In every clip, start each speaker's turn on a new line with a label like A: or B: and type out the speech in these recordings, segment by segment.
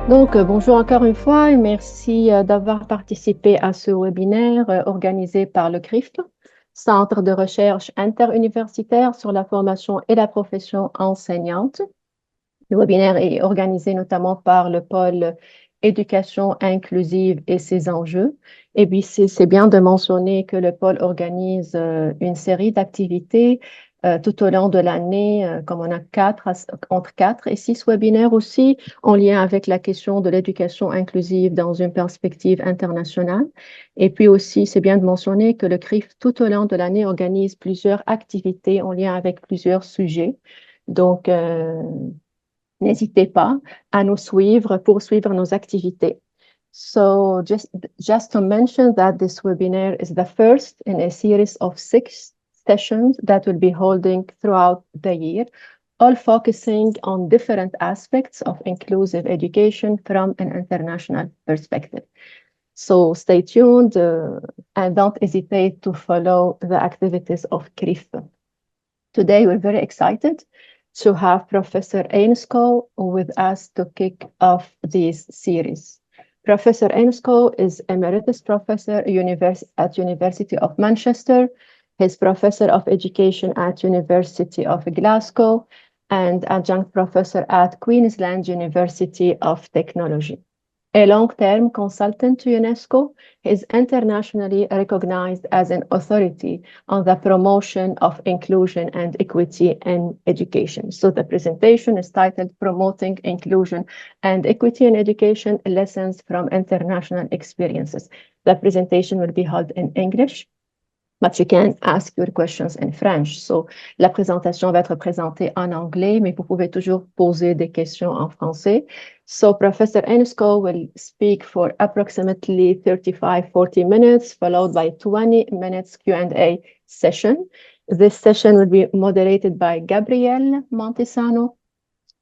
A: Bonjour encore une fois et merci d'avoir participé à ce webinaire organisé par le CRIFPE, Centre de recherche interuniversitaire sur la formation et la profession enseignante. Le webinaire est organisé notamment par le pôle éducation inclusive et ses enjeux. Et puis, c'est bien de mentionner que le pôle organise une série d'activités tout au long de l'année, comme on a entre 4 et 6 webinaires aussi, en lien avec la question de l'éducation inclusive dans une perspective internationale. Et puis aussi, c'est bien de mentionner que le CRIF, tout au long de l'année, organise plusieurs activités en lien avec plusieurs sujets. Donc, n'hésitez pas à nous suivre pour suivre nos activités. So just to mention that this webinar is the first in a series of 6 sessions that will be holding throughout the year, all focusing on different aspects of inclusive education from an international perspective. So stay tuned and don't hesitate to follow the activities of CRIFPE. Today, we're very excited to have Professor Ainscow with us to kick off this series. Professor Ainscow is Emeritus Professor at University of Manchester. He's Professor of Education at University of Glasgow and Adjunct Professor at Queensland University of Technology. A long-term consultant to UNESCO, he is internationally recognized as an authority on the promotion of inclusion and equity in education. So the presentation is titled Promoting Inclusion and Equity in Education, Lessons from International Experiences. The presentation will be held in English, but you can ask your questions in French. So, la présentation va être présentée en anglais, mais vous pouvez toujours poser des questions en français. So, Professor Ainscow will speak for approximately 35-40 minutes, followed by 20 minutes Q&A session. This session will be moderated by Gabrielle Montesano.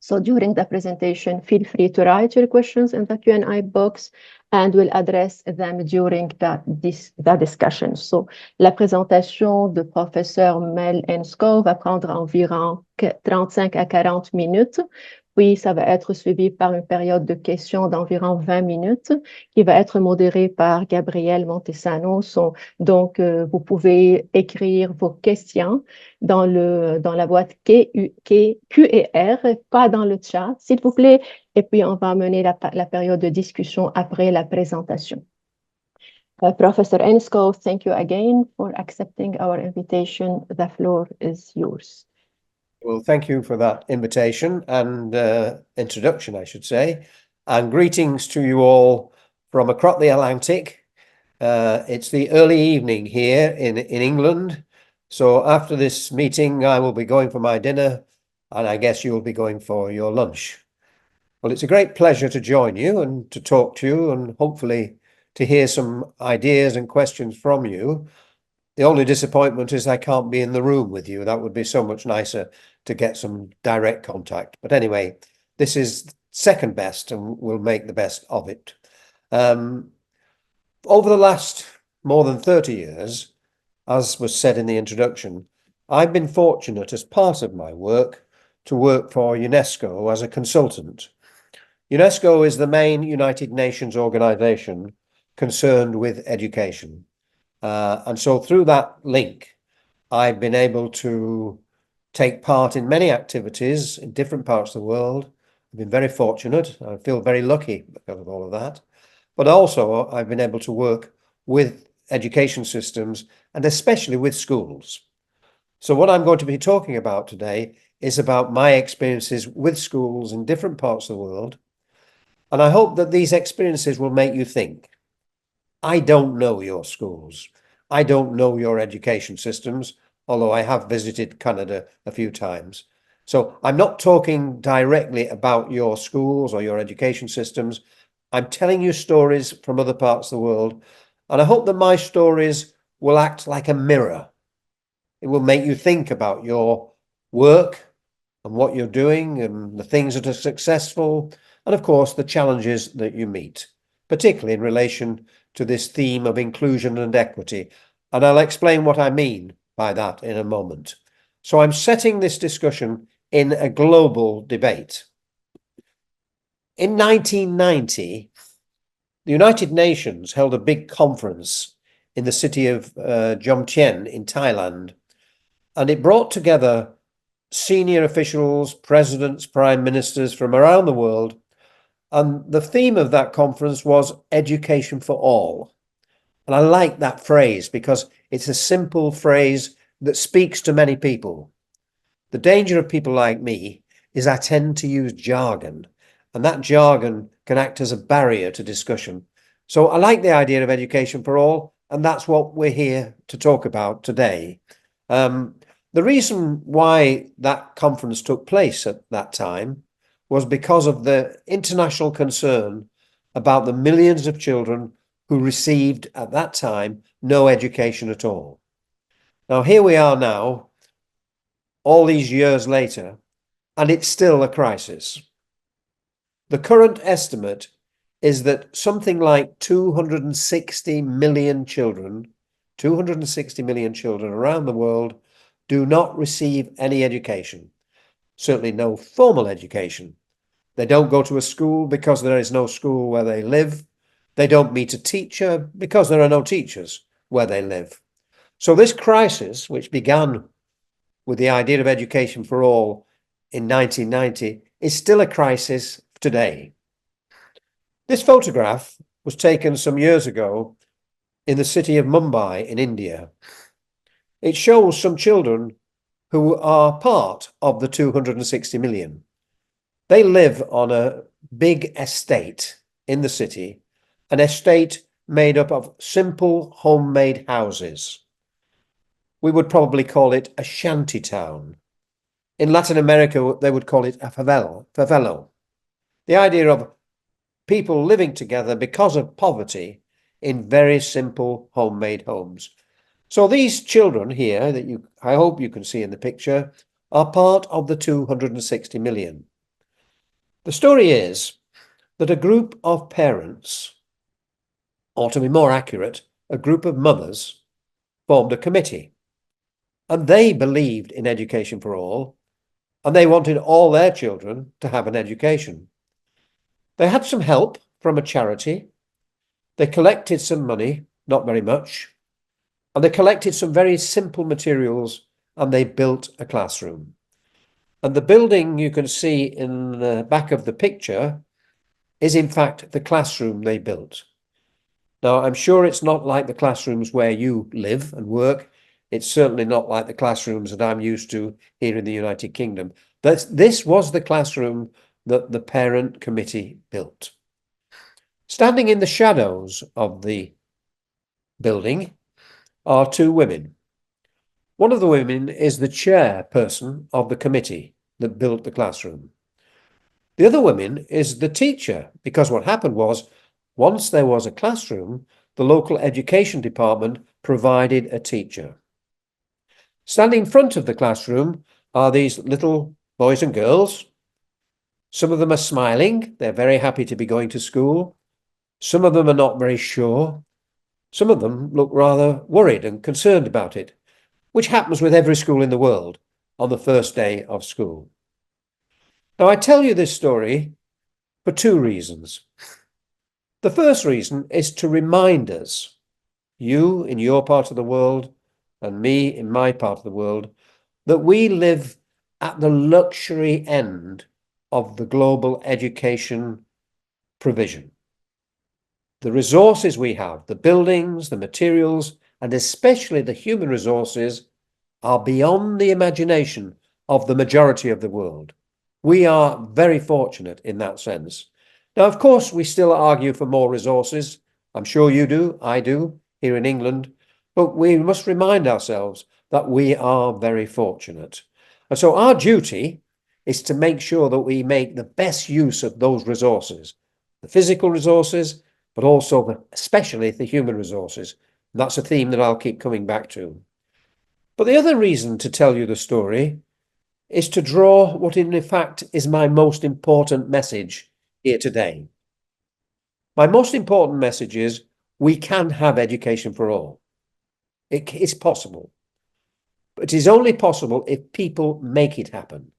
A: So during the presentation, feel free to write your questions in the Q&A box and we'll address them during the discussion. So, la présentation de professeur Mel Ainscow va prendre environ 35 à 40 minutes. Puis, ça va être suivi par une période de questions d'environ 20 minutes qui va être modérée par Gabrielle Montesano. Donc, vous pouvez écrire vos questions dans la boîte Q&R, pas dans le chat, s'il vous plaît. Et puis, on va mener la période de discussion après la présentation. Professor Ainscow, thank you again for accepting our invitation. The floor is yours.
B: Well, thank you for that invitation and introduction, I should say. And greetings to you all from across the Atlantic. It's the early evening here in England. So after this meeting, I will be going for my dinner, and I guess you will be going for your lunch. Well, it's a great pleasure to join you and to talk to you and hopefully to hear some ideas and questions from you. The only disappointment is I can't be in the room with you. That would be so much nicer to get some direct contact. But anyway, this is second best and we'll make the best of it. Over the last more than 30 years, as was said in the introduction, I've been fortunate as part of my work to work for UNESCO as a consultant. UNESCO is the main United Nations organization concerned with education. And so through that link, I've been able to take part in many activities in different parts of the world. I've been very fortunate. I feel very lucky because of all of that. But also I've been able to work with education systems and especially with schools. So what I'm going to be talking about today is about my experiences with schools in different parts of the world. And I hope that these experiences will make you think. I don't know your schools. I don't know your education systems, although I have visited Canada a few times. So I'm not talking directly about your schools or your education systems. I'm telling you stories from other parts of the world. And I hope that my stories will act like a mirror. It will make you think about your work and what you're doing and the things that are successful. And of course, the challenges that you meet, particularly in relation to this theme of inclusion and equity. And I'll explain what I mean by that in a moment. So I'm setting this discussion in a global debate. In 1990, the United Nations held a big conference in the city of Jomtien in Thailand, and it brought together senior officials, presidents, prime ministers from around the world. And the theme of that conference was education for all. And I like that phrase because it's a simple phrase that speaks to many people. The danger of people like me is I tend to use jargon, and that jargon can act as a barrier to discussion. So I like the idea of education for all, and that's what we're here to talk about today. The reason why that conference took place at that time was because of the international concern about the millions of children who received at that time no education at all. Now, here we are now, all these years later, and it's still a crisis. The current estimate is that something like 260 million children around the world do not receive any education, certainly no formal education. They don't go to a school because there is no school where they live. They don't meet a teacher because there are no teachers where they live. So this crisis, which began with the idea of education for all in 1990, is still a crisis today. This photograph was taken some years ago in the city of Mumbai in India. It shows some children who are part of the 260 million. They live on a big estate in the city, an estate made up of simple homemade houses. We would probably call it a shanty town. In Latin America, they would call it a favela. The idea of people living together because of poverty in very simple homemade homes. So these children here that I hope you can see in the picture are part of the 260 million. The story is that a group of parents, or to be more accurate, a group of mothers, formed a committee. And they believed in education for all, and they wanted all their children to have an education. They had some help from a charity. They collected some money, not very much, and they collected some very simple materials, and they built a classroom. And the building you can see in the back of the picture is in fact the classroom they built. Now, I'm sure it's not like the classrooms where you live and work. It's certainly not like the classrooms that I'm used to here in the United Kingdom. This was the classroom that the parent committee built. Standing in the shadows of the building are two women. One of the women is the chairperson of the committee that built the classroom. The other woman is the teacher, because what happened was, once there was a classroom, the local education department provided a teacher. Standing in front of the classroom are these little boys and girls. Some of them are smiling. They're very happy to be going to school. Some of them are not very sure. Some of them look rather worried and concerned about it, which happens with every school in the world on the first day of school. Now, I tell you this story for two reasons. The first reason is to remind us, you in your part of the world and me in my part of the world, that we live at the luxury end of the global education provision. The resources we have, the buildings, the materials, and especially the human resources, are beyond the imagination of the majority of the world. We are very fortunate in that sense. Now, of course, we still argue for more resources. I'm sure you do, I do, here in England. But we must remind ourselves that we are very fortunate. And so our duty is to make sure that we make the best use of those resources, the physical resources, but also especially the human resources. And that's a theme that I'll keep coming back to. But the other reason to tell you the story is to draw what in fact is my most important message here today. My most important message is we can have education for all. It is possible. But it is only possible if people make it happen.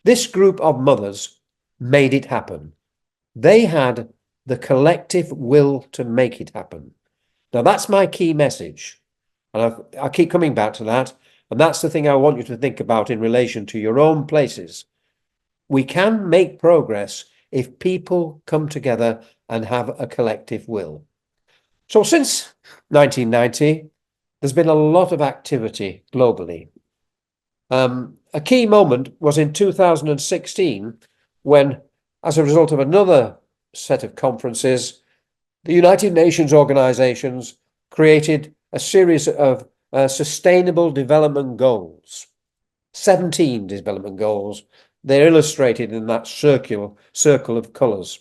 B: This group of mothers made it happen. They had the collective will to make it happen. Now, that's my key message. And I keep coming back to that. And that's the thing I want you to think about in relation to your own places. We can make progress if people come together and have a collective will. So since 1990, there's been a lot of activity globally. A key moment was in 2016 when, as a result of another set of conferences, the United Nations organizations created a series of sustainable development goals, 17 development goals. They're illustrated in that circle of colours.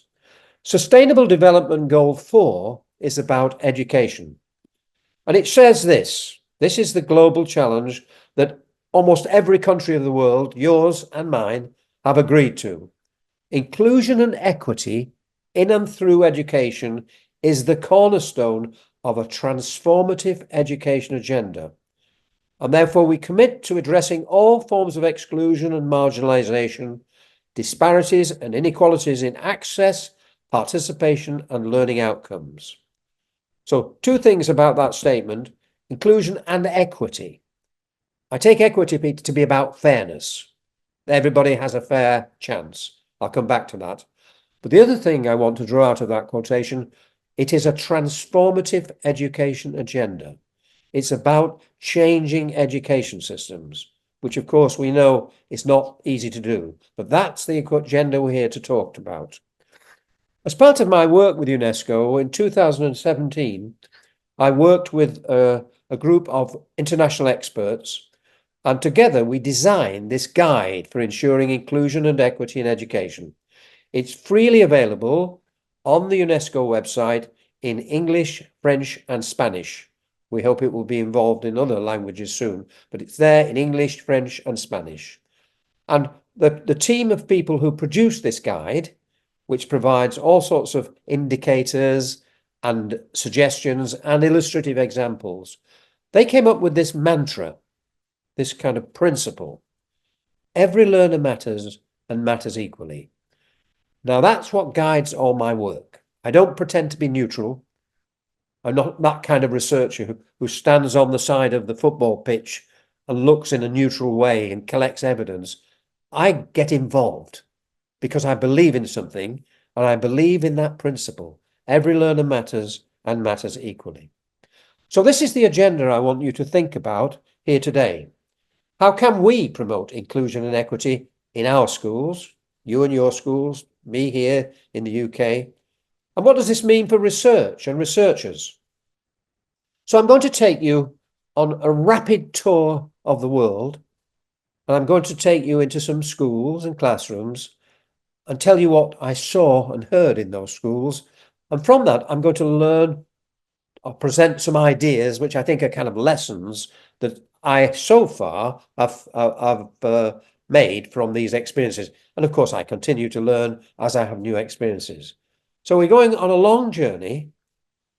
B: Sustainable Development Goal 4 is about education. And it says this is the global challenge that almost every country of the world, yours and mine, have agreed to. Inclusion and equity in and through education is the cornerstone of a transformative education agenda. And therefore we commit to addressing all forms of exclusion and marginalisation, disparities and inequalities in access, participation and learning outcomes. So 2 things about that statement: inclusion and equity. I take equity to be about fairness. Everybody has a fair chance. I'll come back to that. But the other thing I want to draw out of that quotation, it is a transformative education agenda. It's about changing education systems, which of course we know is not easy to do, but that's the agenda we're here to talk about. As part of my work with UNESCO in 2017, I worked with a group of international experts, and together we designed this guide for ensuring inclusion and equity in education. It's freely available on the UNESCO website in English, French and Spanish. We hope it will be involved in other languages soon, but it's there in English, French and Spanish. And the team of people who produced this guide, which provides all sorts of indicators and suggestions and illustrative examples, they came up with this mantra, this kind of principle: every learner matters and matters equally. Now that's what guides all my work. I don't pretend to be neutral. I'm not that kind of researcher who stands on the side of the football pitch and looks in a neutral way and collects evidence. I get involved because I believe in something, and I believe in that principle. Every learner matters and matters equally. So this is the agenda I want you to think about here today. How can we promote inclusion and equity in our schools, you and your schools, me here in the UK? And what does this mean for research and researchers? So I'm going to take you on a rapid tour of the world, and I'm going to take you into some schools and classrooms and tell you what I saw and heard in those schools. And from that, I'm going to learn or present some ideas, which I think are kind of lessons that I so far have made from these experiences. And of course, I continue to learn as I have new experiences. So we're going on a long journey.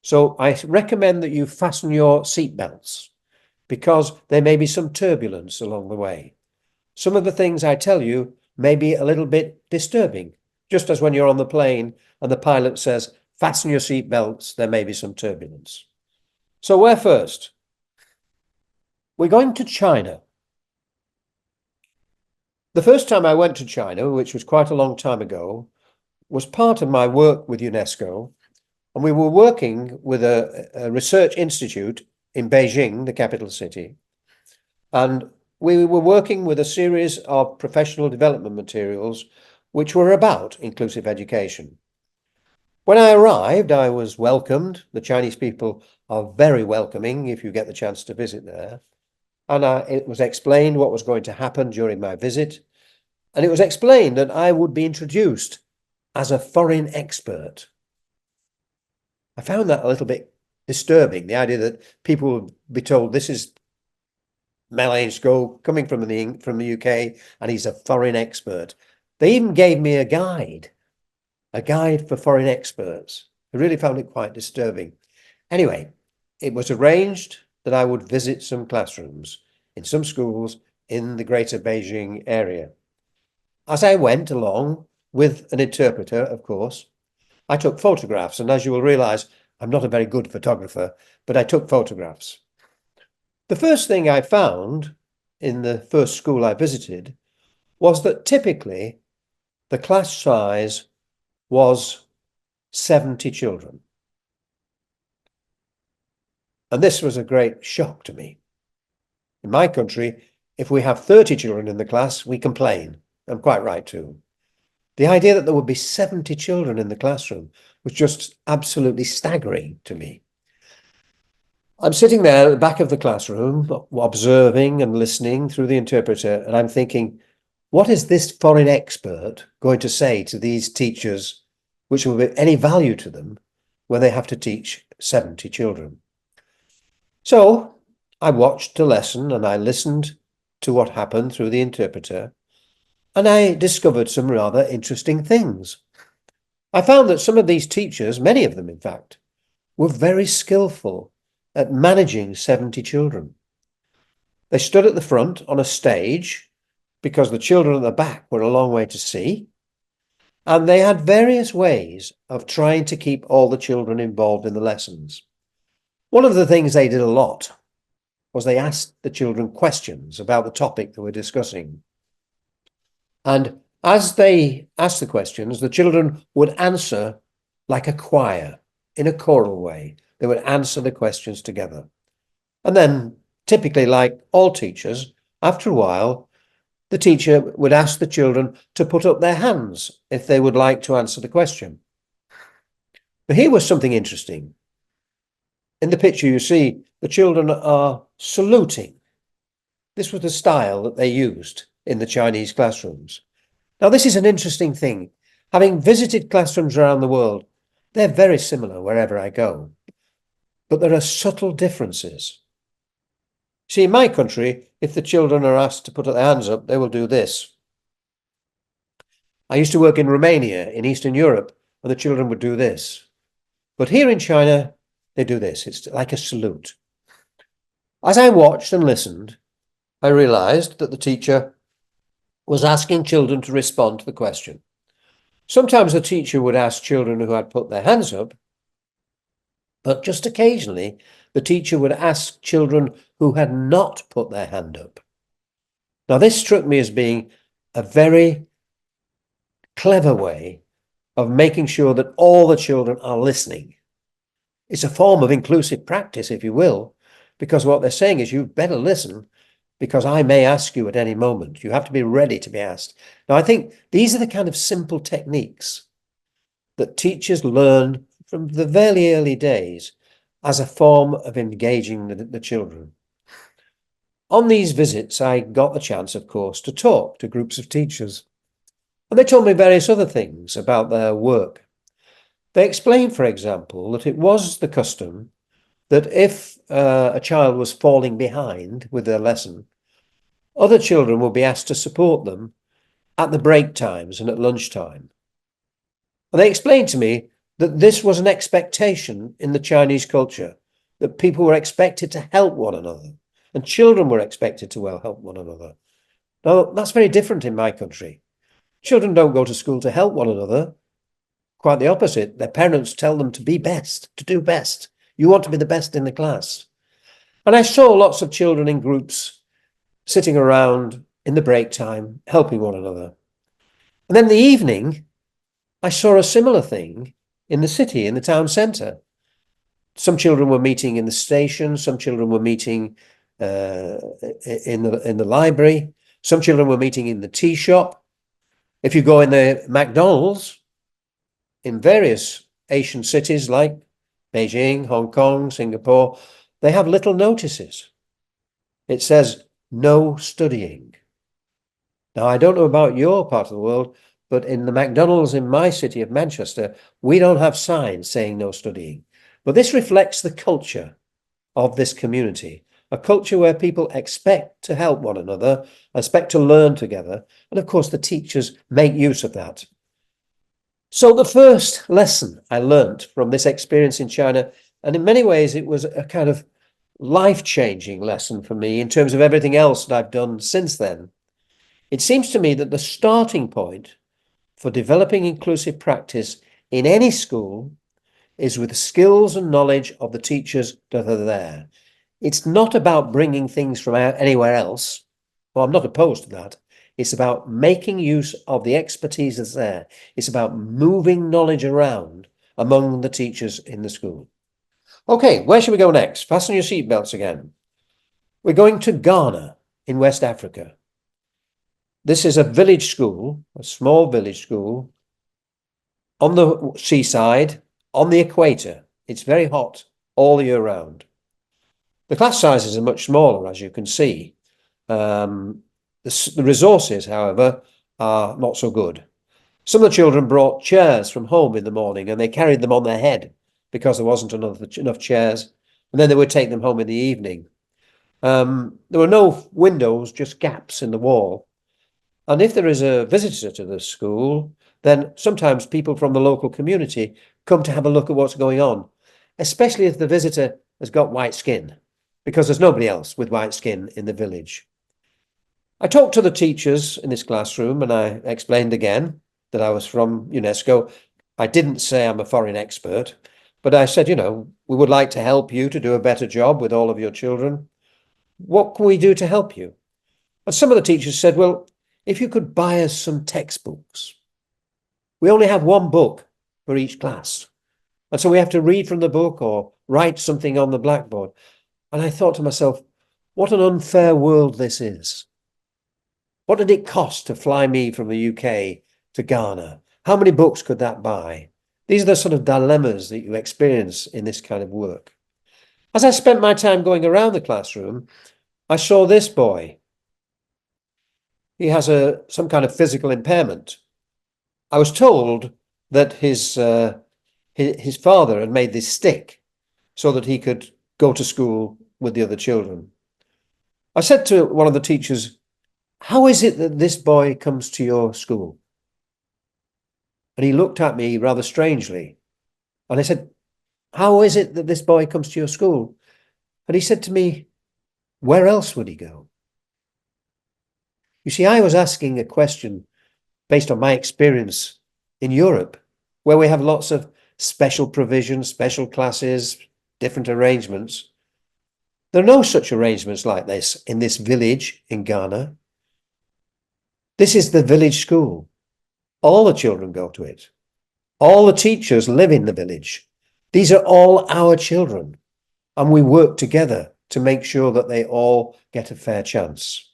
B: So I recommend that you fasten your seatbelts because there may be some turbulence along the way. Some of the things I tell you may be a little bit disturbing, just as when you're on the plane and the pilot says, fasten your seatbelts, there may be some turbulence. So where first? We're going to China. The first time I went to China, which was quite a long time ago, was part of my work with UNESCO, and we were working with a research institute in Beijing, the capital city, and we were working with a series of professional development materials which were about inclusive education. When I arrived, I was welcomed. The Chinese people are very welcoming if you get the chance to visit there. And it was explained what was going to happen during my visit. And it was explained that I would be introduced as a foreign expert. I found that a little bit disturbing, the idea that people would be told this is Mel Ainscow coming from the UK and he's a foreign expert. They even gave me a guide for foreign experts. I really found it quite disturbing. Anyway, it was arranged that I would visit some classrooms in some schools in the greater Beijing area. As I went along with an interpreter, of course, I took photographs, and as you will realize, I'm not a very good photographer, but I took photographs. The first thing I found in the first school I visited was that typically the class size was 70 children. And this was a great shock to me. In my country, if we have 30 children in the class, we complain. I'm quite right too. The idea that there would be 70 children in the classroom was just absolutely staggering to me. I'm sitting there at the back of the classroom, observing and listening through the interpreter, and I'm thinking, what is this foreign expert going to say to these teachers which will be any value to them when they have to teach 70 children? So I watched the lesson and I listened to what happened through the interpreter, and I discovered some rather interesting things. I found that some of these teachers, many of them in fact, were very skillful at managing 70 children. They stood at the front on a stage because the children at the back were a long way to see, and they had various ways of trying to keep all the children involved in the lessons. One of the things they did a lot was they asked the children questions about the topic that we're discussing. And as they asked the questions, the children would answer like a choir in a choral way. They would answer the questions together. And then, typically, like all teachers, after a while, the teacher would ask the children to put up their hands if they would like to answer the question. But here was something interesting. In the picture, you see the children are saluting. This was the style that they used in the Chinese classrooms. Now, this is an interesting thing. Having visited classrooms around the world, they're very similar wherever I go. But there are subtle differences. See, in my country, if the children are asked to put their hands up, they will do this. I used to work in Romania, in Eastern Europe, and the children would do this. But here in China, they do this. It's like a salute. As I watched and listened, I realized that the teacher was asking children to respond to the question. Sometimes the teacher would ask children who had put their hands up, but just occasionally, the teacher would ask children who had not put their hand up. Now, this struck me as being a very clever way of making sure that all the children are listening. It's a form of inclusive practice, if you will, because what they're saying is you better listen because I may ask you at any moment. You have to be ready to be asked. Now, I think these are the kind of simple techniques that teachers learn from the very early days as a form of engaging the children. On these visits, I got the chance, of course, to talk to groups of teachers. And they told me various other things about their work. They explained, for example, that it was the custom that if a child was falling behind with their lesson, other children would be asked to support them at the break times and at lunchtime. And they explained to me that this was an expectation in the Chinese culture, that people were expected to help one another, and children were expected to help one another. Now, that's very different in my country. Children don't go to school to help one another. Quite the opposite. Their parents tell them to be best, to do best. You want to be the best in the class. And I saw lots of children in groups sitting around in the break time, helping one another. And then in the evening, I saw a similar thing in the city, in the town centre. Some children were meeting in the station. Some children were meeting in the library. Some children were meeting in the tea shop. If you go in the McDonald's, in various Asian cities like Beijing, Hong Kong, Singapore, they have little notices. It says, no studying. Now, I don't know about your part of the world, but in the McDonald's in my city of Manchester, we don't have signs saying no studying. But this reflects the culture of this community, a culture where people expect to help one another, expect to learn together. And of course, the teachers make use of that. So the first lesson I learned from this experience in China, and in many ways it was a kind of life-changing lesson for me in terms of everything else that I've done since then. It seems to me that the starting point for developing inclusive practice in any school is with the skills and knowledge of the teachers that are there. It's not about bringing things from anywhere else. Well, I'm not opposed to that. It's about making use of the expertise that's there. It's about moving knowledge around among the teachers in the school. Okay, where should we go next? Fasten your seatbelts again. We're going to Ghana in West Africa. This is a village school, a small village school on the seaside, on the equator. It's very hot all year round. The class sizes are much smaller, as you can see. The resources, however, are not so good. Some of the children brought chairs from home in the morning and they carried them on their head because there wasn't enough chairs. And then they would take them home in the evening. There were no windows, just gaps in the wall. And if there is a visitor to the school, then sometimes people from the local community come to have a look at what's going on, especially if the visitor has got white skin, because there's nobody else with white skin in the village. I talked to the teachers in this classroom and I explained again that I was from UNESCO. I didn't say I'm a foreign expert, but I said, we would like to help you to do a better job with all of your children. What can we do to help you? And some of the teachers said, well, if you could buy us some textbooks. We only have one book for each class. And so we have to read from the book or write something on the blackboard. And I thought to myself, what an unfair world this is. What did it cost to fly me from the UK to Ghana? How many books could that buy? These are the sort of dilemmas that you experience in this kind of work. As I spent my time going around the classroom, I saw this boy. He has some kind of physical impairment. I was told that his father had made this stick so that he could go to school with the other children. I said to one of the teachers, how is it that this boy comes to your school? And he looked at me rather strangely. And I said, how is it that this boy comes to your school? And he said to me, where else would he go? You see, I was asking a question based on my experience in Europe, where we have lots of special provisions, special classes, different arrangements. There are no such arrangements like this in this village in Ghana. This is the village school. All the children go to it. All the teachers live in the village. These are all our children, and we work together to make sure that they all get a fair chance.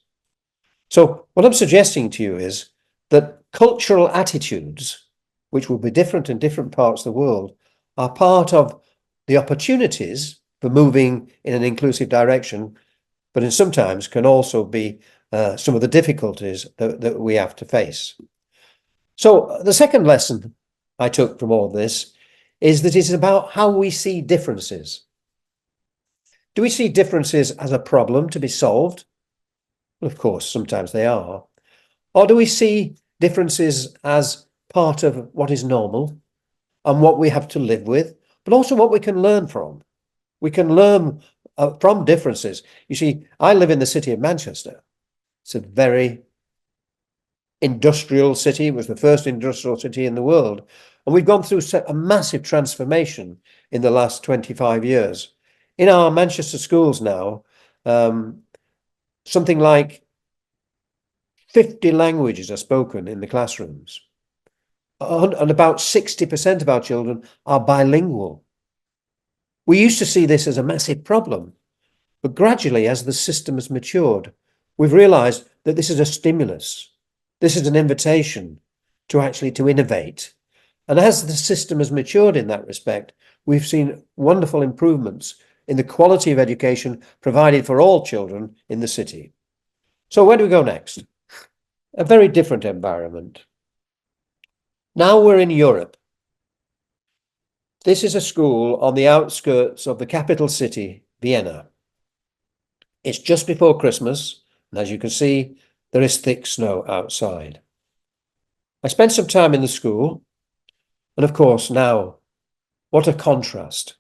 B: So what I'm suggesting to you is that cultural attitudes, which will be different in different parts of the world, are part of the opportunities for moving in an inclusive direction, but in sometimes can also be some of the difficulties that we have to face. So the second lesson I took from all of this is that it's about how we see differences. Do we see differences as a problem to be solved? Well, of course, sometimes they are. Or do we see differences as part of what is normal and what we have to live with, but also what we can learn from? We can learn from differences. You see, I live in the city of Manchester. It's a very industrial city. It was the first industrial city in the world. And we've gone through a massive transformation in the last 25 years. In our Manchester schools now, something like 50 languages are spoken in the classrooms. And about 60% of our children are bilingual. We used to see this as a massive problem, but gradually, as the system has matured, we've realized that this is a stimulus. This is an invitation to innovate. And as the system has matured in that respect, we've seen wonderful improvements in the quality of education provided for all children in the city. So where do we go next? A very different environment. Now we're in Europe. This is a school on the outskirts of the capital city, Vienna. It's just before Christmas, and as you can see, there is thick snow outside. I spent some time in the school, and of course now, what a contrast.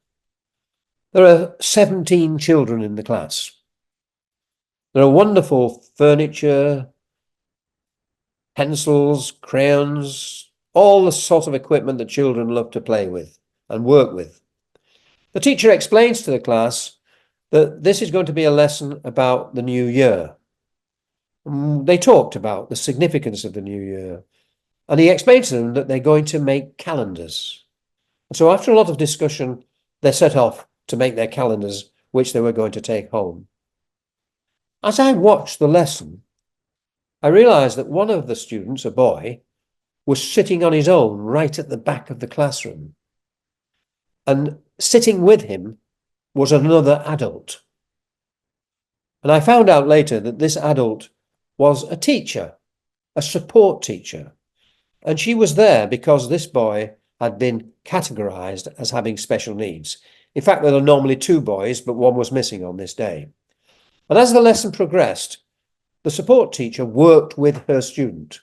B: There are 17 children in the class. There are wonderful furniture, pencils, crayons, all the sort of equipment that children love to play with and work with. The teacher explains to the class that this is going to be a lesson about the new year. They talked about the significance of the new year, and he explained to them that they're going to make calendars. And so after a lot of discussion, they set off to make their calendars, which they were going to take home. As I watched the lesson, I realized that one of the students, a boy, was sitting on his own right at the back of the classroom. And sitting with him was another adult. And I found out later that this adult was a teacher, a support teacher. And she was there because this boy had been categorized as having special needs. In fact, there are normally two boys, but one was missing on this day. And as the lesson progressed, the support teacher worked with her student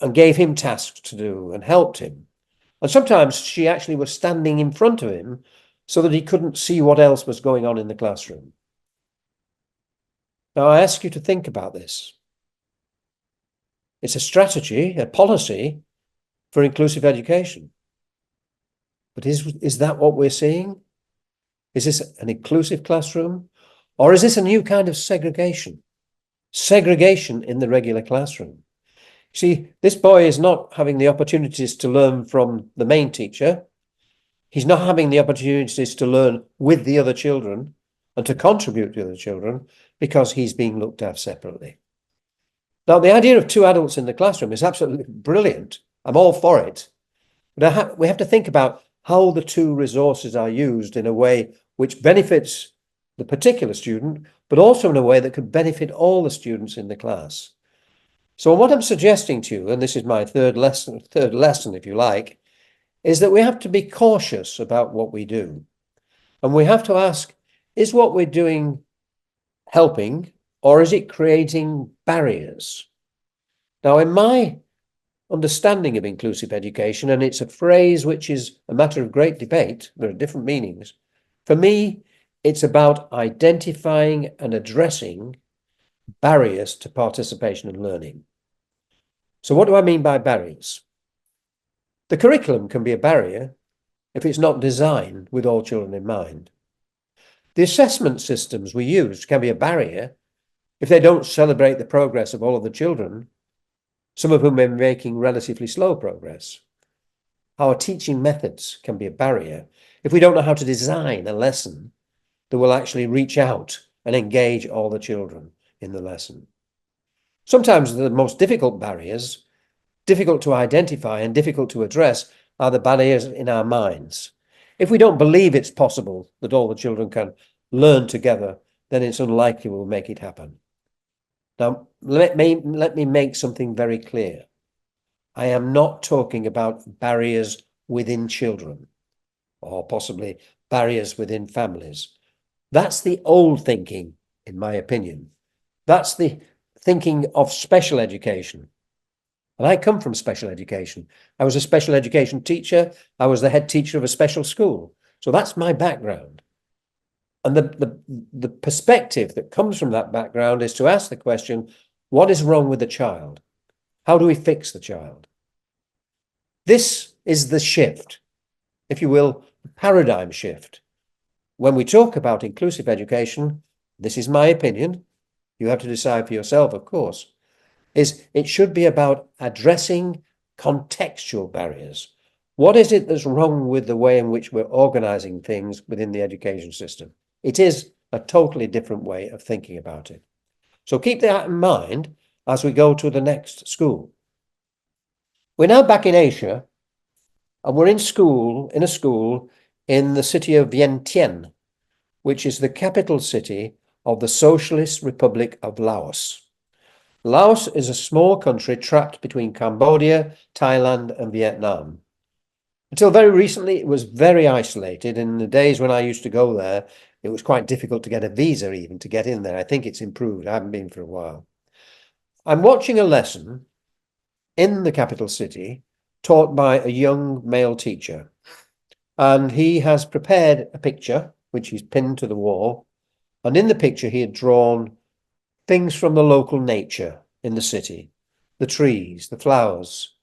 B: and gave him tasks to do and helped him. And sometimes she actually was standing in front of him so that he couldn't see what else was going on in the classroom. Now, I ask you to think about this. It's a strategy, a policy for inclusive education. But is that what we're seeing? Is this an inclusive classroom? Or is this a new kind of segregation? Segregation in the regular classroom. See, this boy is not having the opportunities to learn from the main teacher. He's not having the opportunities to learn with the other children and to contribute to the other children because he's being looked at separately. Now, the idea of two adults in the classroom is absolutely brilliant. I'm all for it. But we have to think about how the two resources are used in a way which benefits the particular student, but also in a way that could benefit all the students in the class. So what I'm suggesting to you, and this is my third lesson, if you like, is that we have to be cautious about what we do. And we have to ask, is what we're doing helping, or is it creating barriers? Now, in my understanding of inclusive education, and it's a phrase which is a matter of great debate, there are different meanings. For me, it's about identifying and addressing barriers to participation and learning. So what do I mean by barriers? The curriculum can be a barrier if it's not designed with all children in mind. The assessment systems we use can be a barrier if they don't celebrate the progress of all of the children, some of whom are making relatively slow progress. Our teaching methods can be a barrier if we don't know how to design a lesson that will actually reach out and engage all the children in the lesson. Sometimes the most difficult barriers, difficult to identify and difficult to address, are the barriers in our minds. If we don't believe it's possible that all the children can learn together, then it's unlikely we'll make it happen. Now, let me make something very clear. I am not talking about barriers within children, or possibly barriers within families. That's the old thinking, in my opinion. That's the thinking of special education. And I come from special education. I was a special education teacher. I was the head teacher of a special school. So that's my background. And the perspective that comes from that background is to ask the question, what is wrong with the child? How do we fix the child? This is the shift, if you will, the paradigm shift. When we talk about inclusive education, this is my opinion, you have to decide for yourself, of course, is it should be about addressing contextual barriers. What is it that's wrong with the way in which we're organizing things within the education system? It is a totally different way of thinking about it. So keep that in mind as we go to the next school. We're now back in Asia, and we're in a school in the city of Vientiane, which is the capital city of the Socialist Republic of Laos. Laos is a small country trapped between Cambodia, Thailand, and Vietnam. Until very recently, it was very isolated. In the days when I used to go there, it was quite difficult to get a visa even to get in there. I think it's improved. I haven't been for a while. I'm watching a lesson in the capital city taught by a young male teacher. And he has prepared a picture, which he's pinned to the wall. And in the picture, he had drawn things from the local nature in the city, the trees, the flowers,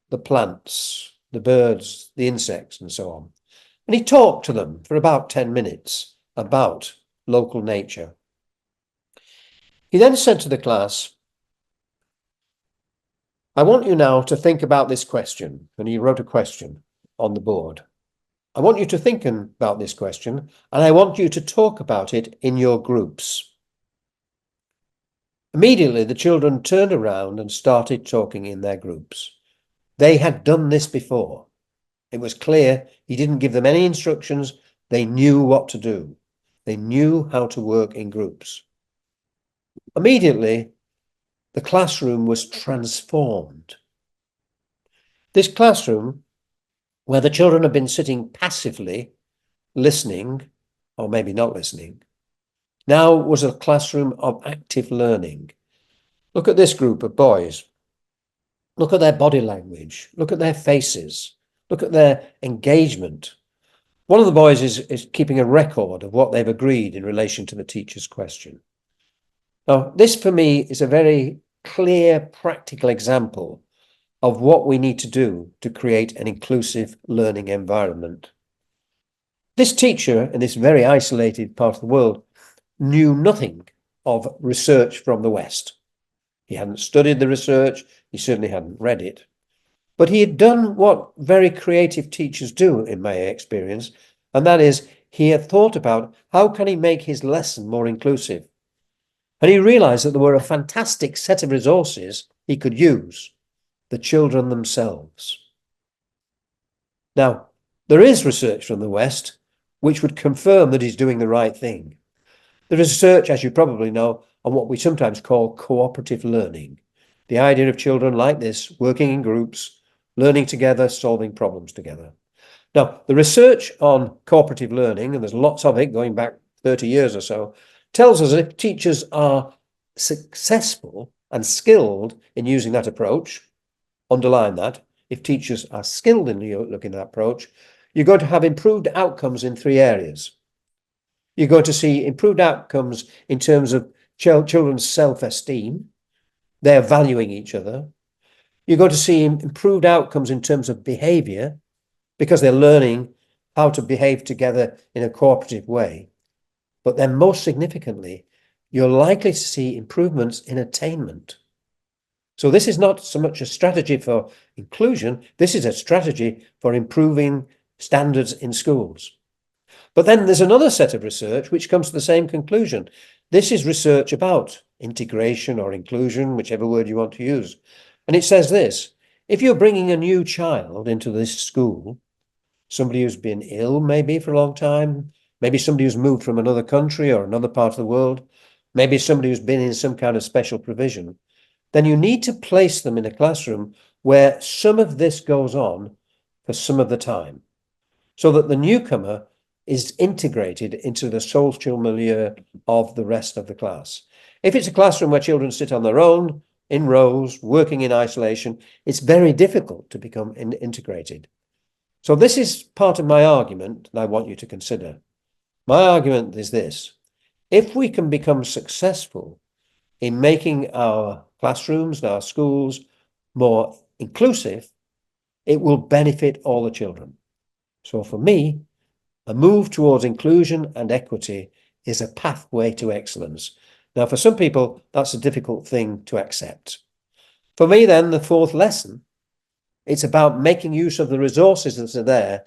B: the plants, the birds, the insects, and so on. And he talked to them for about 10 minutes about local nature. He then said to the class, I want you now to think about this question. And he wrote a question on the board. I want you to think about this question, and I want you to talk about it in your groups. Immediately, the children turned around and started talking in their groups. They had done this before. It was clear he didn't give them any instructions. They knew what to do. They knew how to work in groups. Immediately, the classroom was transformed. This classroom, where the children had been sitting passively, listening, or maybe not listening, now was a classroom of active learning. Look at this group of boys. Look at their body language. Look at their faces. Look at their engagement. One of the boys is keeping a record of what they've agreed in relation to the teacher's question. Now, this for me is a very clear, practical example of what we need to do to create an inclusive learning environment. This teacher in this very isolated part of the world knew nothing of research from the West. He hadn't studied the research, he certainly hadn't read it. But he had done what very creative teachers do, in my experience, and that is he had thought about how can he make his lesson more inclusive. And he realized that there were a fantastic set of resources he could use, the children themselves. Now, there is research from the West which would confirm that he's doing the right thing. There is research, as you probably know, on what we sometimes call cooperative learning. The idea of children like this, working in groups, learning together, solving problems together. Now, the research on cooperative learning, and there's lots of it going back 30 years or so, tells us that if teachers are successful and skilled in using that approach, underline that, if teachers are skilled in looking at that approach, you're going to have improved outcomes in 3 areas. You're going to see improved outcomes in terms of children's self-esteem. They're valuing each other. You're going to see improved outcomes in terms of behavior because they're learning how to behave together in a cooperative way. But then most significantly, you're likely to see improvements in attainment. So this is not so much a strategy for inclusion. This is a strategy for improving standards in schools. But then there's another set of research which comes to the same conclusion. This is research about integration or inclusion, whichever word you want to use. And it says this, if you're bringing a new child into this school, somebody who's been ill maybe for a long time, maybe somebody who's moved from another country or another part of the world, maybe somebody who's been in some kind of special provision, then you need to place them in a classroom where some of this goes on for some of the time, so that the newcomer is integrated into the social milieu of the rest of the class. If it's a classroom where children sit on their own, in rows, working in isolation, it's very difficult to become integrated. So this is part of my argument that I want you to consider. My argument is this: if we can become successful in making our classrooms and our schools more inclusive, it will benefit all the children. So for me, a move towards inclusion and equity is a pathway to excellence. Now, for some people, that's a difficult thing to accept. For me, then, the 4th lesson, it's about making use of the resources that are there,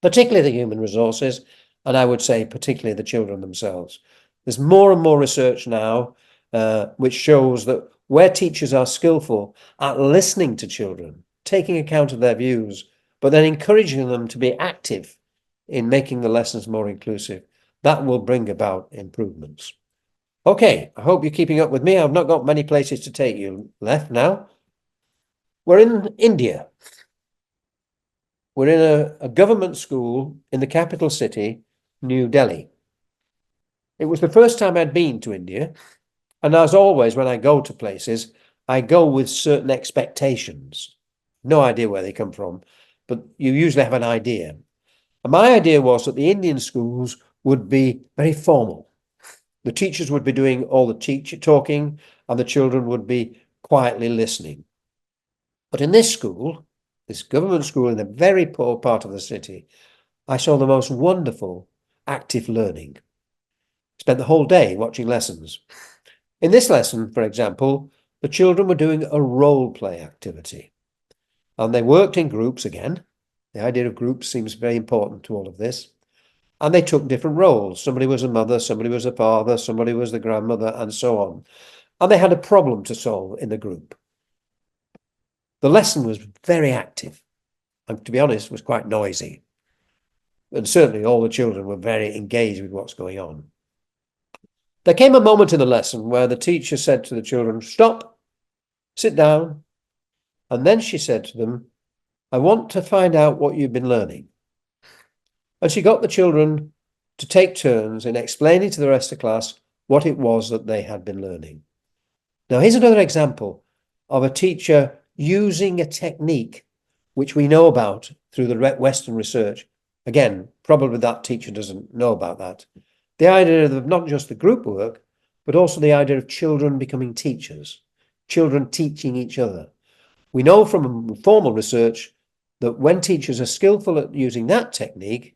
B: particularly the human resources, and I would say particularly the children themselves. There's more and more research now which shows that where teachers are skillful at listening to children, taking account of their views, but then encouraging them to be active in making the lessons more inclusive, that will bring about improvements. Okay, I hope you're keeping up with me. I've not got many places to take you left now. We're in India. We're in a government school in the capital city, New Delhi. It was the first time I'd been to India. And as always, when I go to places, I go with certain expectations. No idea where they come from, but you usually have an idea. And my idea was that the Indian schools would be very formal. The teachers would be doing all the talking, and the children would be quietly listening. But in this school, this government school in a very poor part of the city, I saw the most wonderful active learning. Spent the whole day watching lessons. In this lesson, for example, the children were doing a role play activity. And they worked in groups again. The idea of groups seems very important to all of this. And they took different roles. Somebody was a mother, somebody was a father, somebody was the grandmother, and so on. And they had a problem to solve in the group. The lesson was very active, and to be honest, was quite noisy. And certainly all the children were very engaged with what's going on. There came a moment in the lesson where the teacher said to the children, "Stop, sit down." And then she said to them, "I want to find out what you've been learning." And she got the children to take turns in explaining to the rest of the class what it was that they had been learning. Now, here's another example of a teacher using a technique which we know about through the Western research. Again, probably that teacher doesn't know about that. The idea of not just the group work, but also the idea of children becoming teachers, children teaching each other. We know from formal research that when teachers are skillful at using that technique,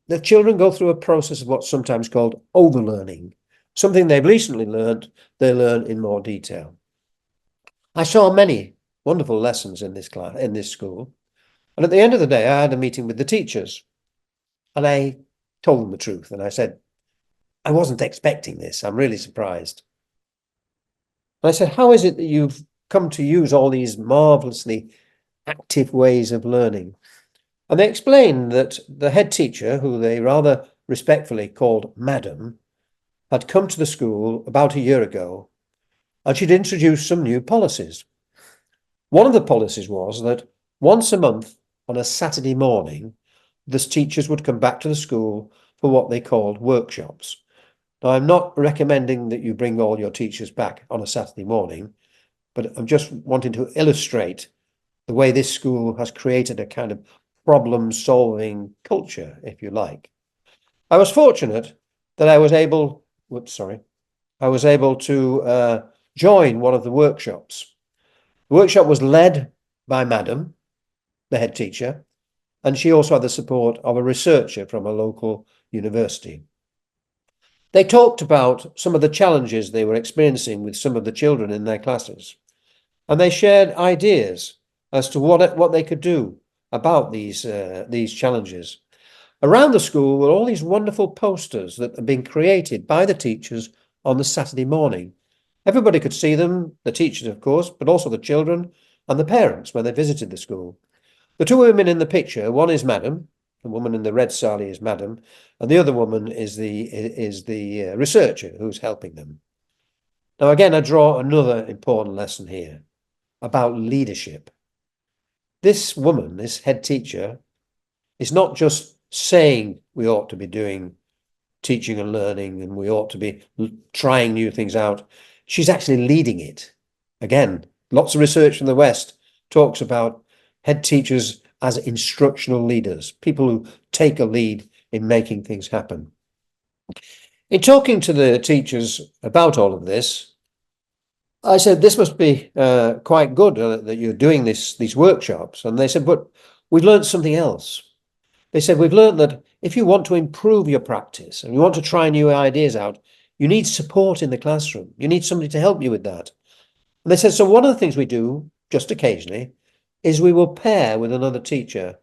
B: the children go through a process of what's sometimes called overlearning. Something they've recently learned, they learn in more detail. I saw many wonderful lessons in this class, in this school. And at the end of the day, I had a meeting with the teachers. And I told them the truth. And I said, "I wasn't expecting this. I'm really surprised." And I said, "How is it that you've come to use all these marvelously active ways of learning?" And they explained that the head teacher, who they rather respectfully called Madam, had come to the school about a year ago, and she'd introduced some new policies. One of the policies was that once a month on a Saturday morning, the teachers would come back to the school for what they called workshops. Now, I'm not recommending that you bring all your teachers back on a Saturday morning, but I'm just wanting to illustrate the way this school has created a kind of problem-solving culture, if you like. I was fortunate that I was able to join one of the workshops. The workshop was led by Madam, the head teacher, and she also had the support of a researcher from a local university. They talked about some of the challenges they were experiencing with some of the children in their classes, and they shared ideas as to what they could do about these challenges. Around the school were all these wonderful posters that had been created by the teachers on the Saturday morning. Everybody could see them, the teachers, of course, but also the children and the parents when they visited the school. The two women in the picture, one is Madam, the woman in the red sari is Madam, and the other woman is the researcher who's helping them. Now, again, I draw another important lesson here about leadership. This woman, this head teacher, is not just saying we ought to be doing teaching and learning and we ought to be trying new things out. She's actually leading it. Again, lots of research from the West talks about head teachers as instructional leaders, people who take a lead in making things happen. In talking to the teachers about all of this, I said, this must be quite good that you're doing these workshops. And they said, but we've learned something else. They said, we've learned that if you want to improve your practice and you want to try new ideas out, you need support in the classroom. You need somebody to help you with that. And they said, so one of the things we do, just occasionally, is we will pair with another teacher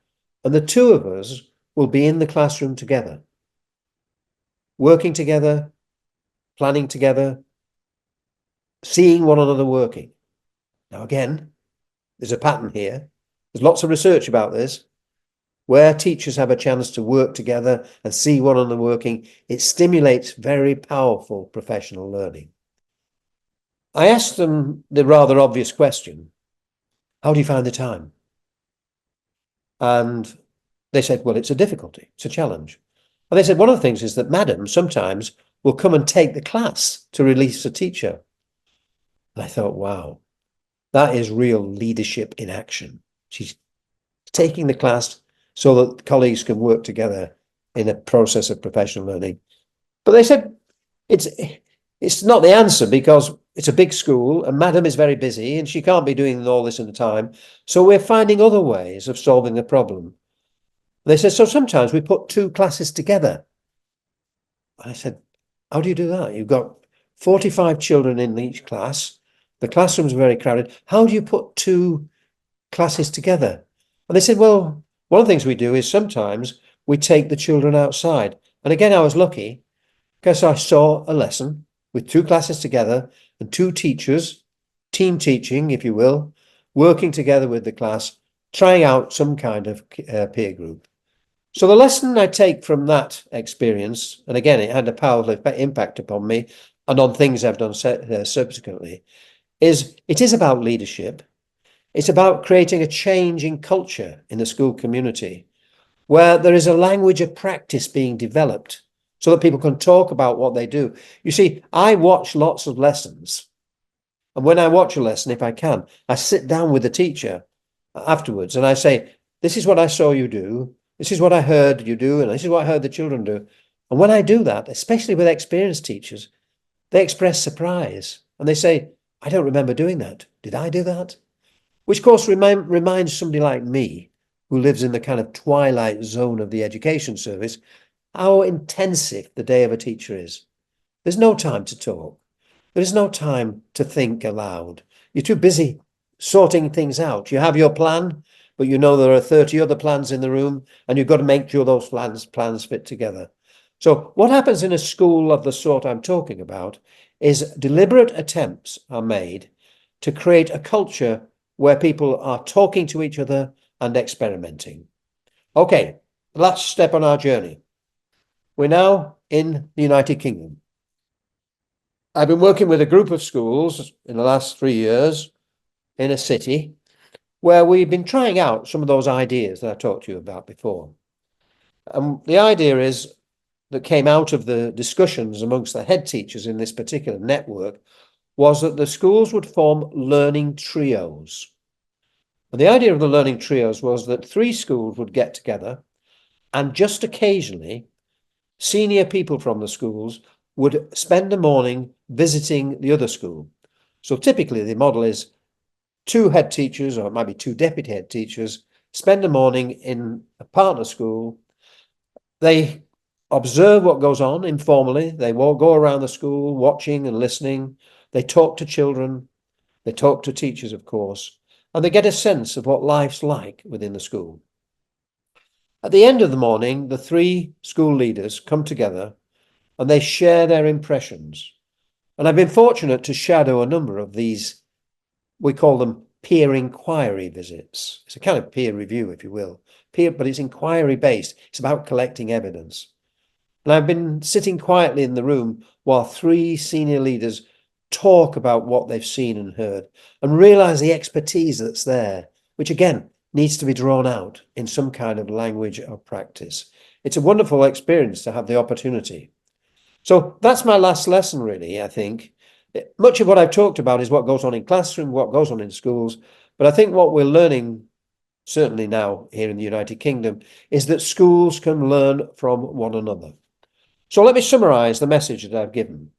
B: and the two of us will be in the classroom together, working together, planning together, seeing one another working. Now, again, there's a pattern here. There's lots of research about this. Where teachers have a chance to work together and see one another working, it stimulates very powerful professional learning. I asked them the rather obvious question, how do you find the time? And they said, well, it's a difficulty, it's a challenge. And they said, one of the things is that Madam sometimes will come and take the class to release a teacher. And I thought, wow, that is real leadership in action. She's taking the class so that colleagues can work together in a process of professional learning. But they said it's not the answer, because it's a big school and Madam is very busy and she can't be doing all this in the time. So we're finding other ways of solving the problem. They said, so sometimes we put two classes together. I said, how do you do that? You've got 45 children in each class. The classroom's very crowded. How do you put two classes together? And they said, well, one of the things we do is sometimes we take the children outside. And again, I was lucky because I saw a lesson with two classes together and two teachers, team teaching, if you will, working together with the class, trying out some kind of peer group. So the lesson I take from that experience, and again, it had a powerful impact upon me and on things I've done subsequently, is it is about leadership. It's about creating a change in culture in the school community where there is a language of practice being developed so that people can talk about what they do. You see, I watch lots of lessons. And when I watch a lesson, if I can, I sit down with the teacher afterwards and I say, this is what I saw you do. This is what I heard you do. And this is what I heard the children do. And when I do that, especially with experienced teachers, they express surprise and they say, I don't remember doing that. Did I do that? Which, of course, reminds somebody like me, who lives in the kind of twilight zone of the education service, how intensive the day of a teacher is. There's no time to talk. There is no time to think aloud. You're too busy sorting things out. You have your plan, but you know there are 30 other plans in the room, and you've got to make sure those plans fit together. So what happens in a school of the sort I'm talking about is deliberate attempts are made to create a culture where people are talking to each other and experimenting. Okay, last step on our journey. We're now in the United Kingdom. I've been working with a group of schools in the last 3 years in a city where we've been trying out some of those ideas that I talked to you about before. And the idea is that came out of the discussions amongst the head teachers in this particular network was that the schools would form learning trios. And the idea of the learning trios was that 3 schools would get together and just occasionally senior people from the schools would spend a morning visiting the other school. So typically the model is 2 head teachers, or it might be 2 deputy head teachers, spend a morning in a partner school. They observe what goes on informally. They will go around the school watching and listening. They talk to children. They talk to teachers, of course, and they get a sense of what life's like within the school. At the end of the morning, the 3 school leaders come together and they share their impressions. And I've been fortunate to shadow a number of these, we call them peer inquiry visits. It's a kind of peer review, if you will, but it's inquiry based. It's about collecting evidence. And I've been sitting quietly in the room while 3 senior leaders talk about what they've seen and heard and realize the expertise that's there, which again needs to be drawn out in some kind of language of practice. It's a wonderful experience to have the opportunity. So that's my last lesson, really, I think. Much of what I've talked about is what goes on in classroom, what goes on in schools. But I think what we're learning, certainly now here in the United Kingdom, is that schools can learn from one another. So let me summarize the message that I've given.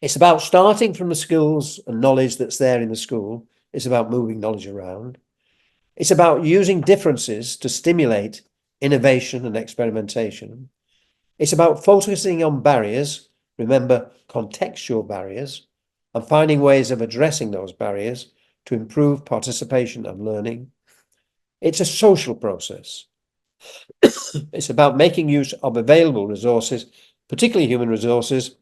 B: It's about starting from the skills and knowledge that's there in the school. It's about moving knowledge around. It's about using differences to stimulate innovation and experimentation. It's about focusing on barriers, remember contextual barriers, and finding ways of addressing those barriers to improve participation and learning. It's a social process. It's about making use of available resources, particularly human resources.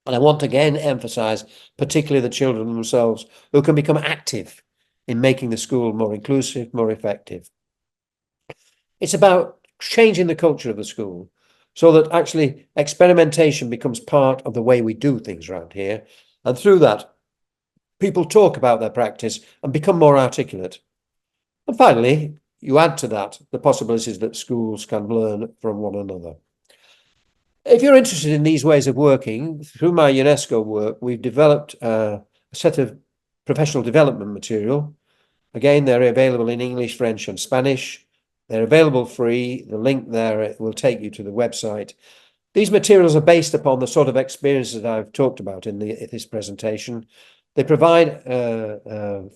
B: And I want to again emphasize, particularly the children themselves, who can become active in making the school more inclusive, more effective. It's about changing the culture of the school so that actually experimentation becomes part of the way we do things around here. And through that, people talk about their practice and become more articulate. And finally, you add to that the possibilities that schools can learn from one another. If you're interested in these ways of working, through my UNESCO work, we've developed a set of professional development material. Again, they're available in English, French, and Spanish. They're available free. The link there will take you to the website. These materials are based upon the sort of experiences that I've talked about in this presentation. They provide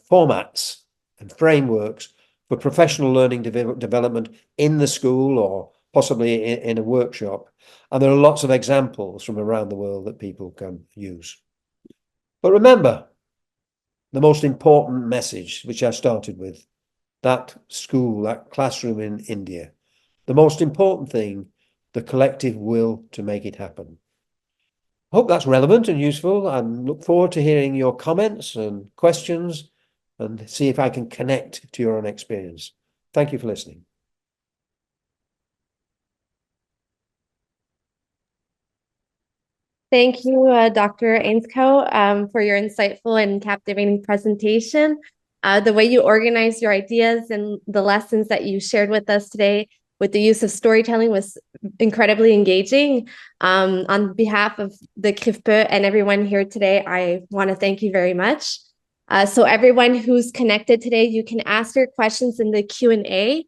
B: formats and frameworks for professional learning development in the school or possibly in a workshop. And there are lots of examples from around the world that people can use. But remember, the most important message, which I started with, that school, that classroom in India, the most important thing, the collective will to make it happen. Hope that's relevant and useful, and look forward to hearing your comments and questions and see if I can connect to your own experience. Thank you for listening.
C: Thank you, Dr. Ainscow, for your insightful and captivating presentation. The way you organized your ideas and the lessons that you shared with us today with the use of storytelling was incredibly engaging. On behalf of the CRIFPE and everyone here today, I want to thank you very much. So everyone who's connected today, you can ask your questions in the Q&A.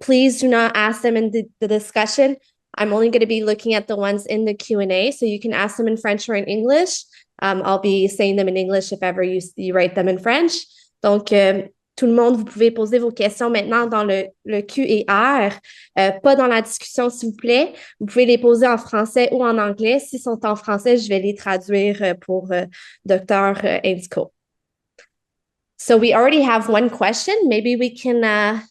C: Please do not ask them in the discussion. I'm only going to be looking at the ones in the Q&A, so you can ask them in French or in English. I'll be saying them in English if ever you write them in French. Donc, tout le monde, vous pouvez poser vos questions maintenant dans le Q&A, pas dans la discussion, s'il vous plaît. Vous pouvez les poser en français ou en anglais. S'ils sont en français, je vais les traduire pour Dr. Ainscow. So we already have one question. Maybe we can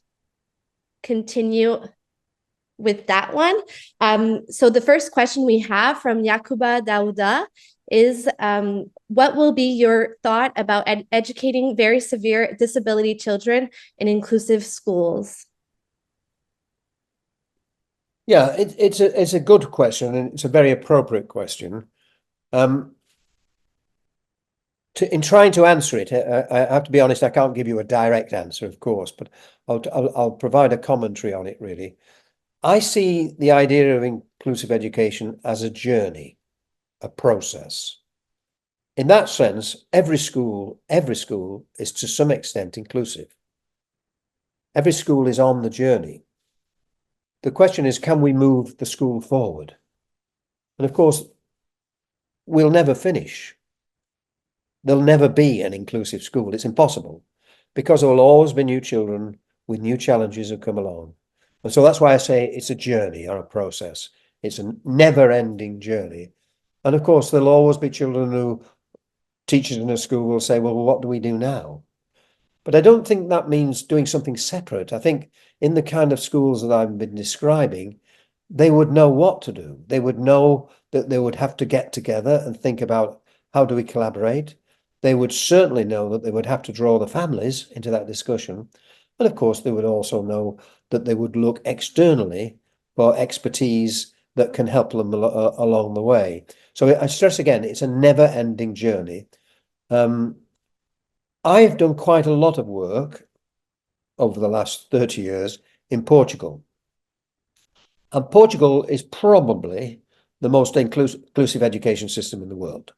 C: continue with that one. So the first question we have from Yakuba Dauda is, what will be your thought about educating very severe disability children in inclusive schools?
B: Yeah, it's a good question, and it's a very appropriate question. In trying to answer it, I have to be honest, I can't give you a direct answer, of course, but I'll provide a commentary on it, really. I see the idea of inclusive education as a journey, a process. In that sense, every school is to some extent inclusive. Every school is on the journey. The question is, can we move the school forward? And of course, we'll never finish. There'll never be an inclusive school. It's impossible, because there will always be new children with new challenges that come along. And so that's why I say it's a journey or a process. It's a never-ending journey. And of course, there'll always be children who teachers in a school will say, well, what do we do now? But I don't think that means doing something separate. I think in the kind of schools that I've been describing, they would know what to do. They would know that they would have to get together and think about how do we collaborate. They would certainly know that they would have to draw the families into that discussion. And of course, they would also know that they would look externally for expertise that can help them along the way. So I stress again, it's a never-ending journey. I've done quite a lot of work over the last 30 years in Portugal. And Portugal is probably the most inclusive education system in the world.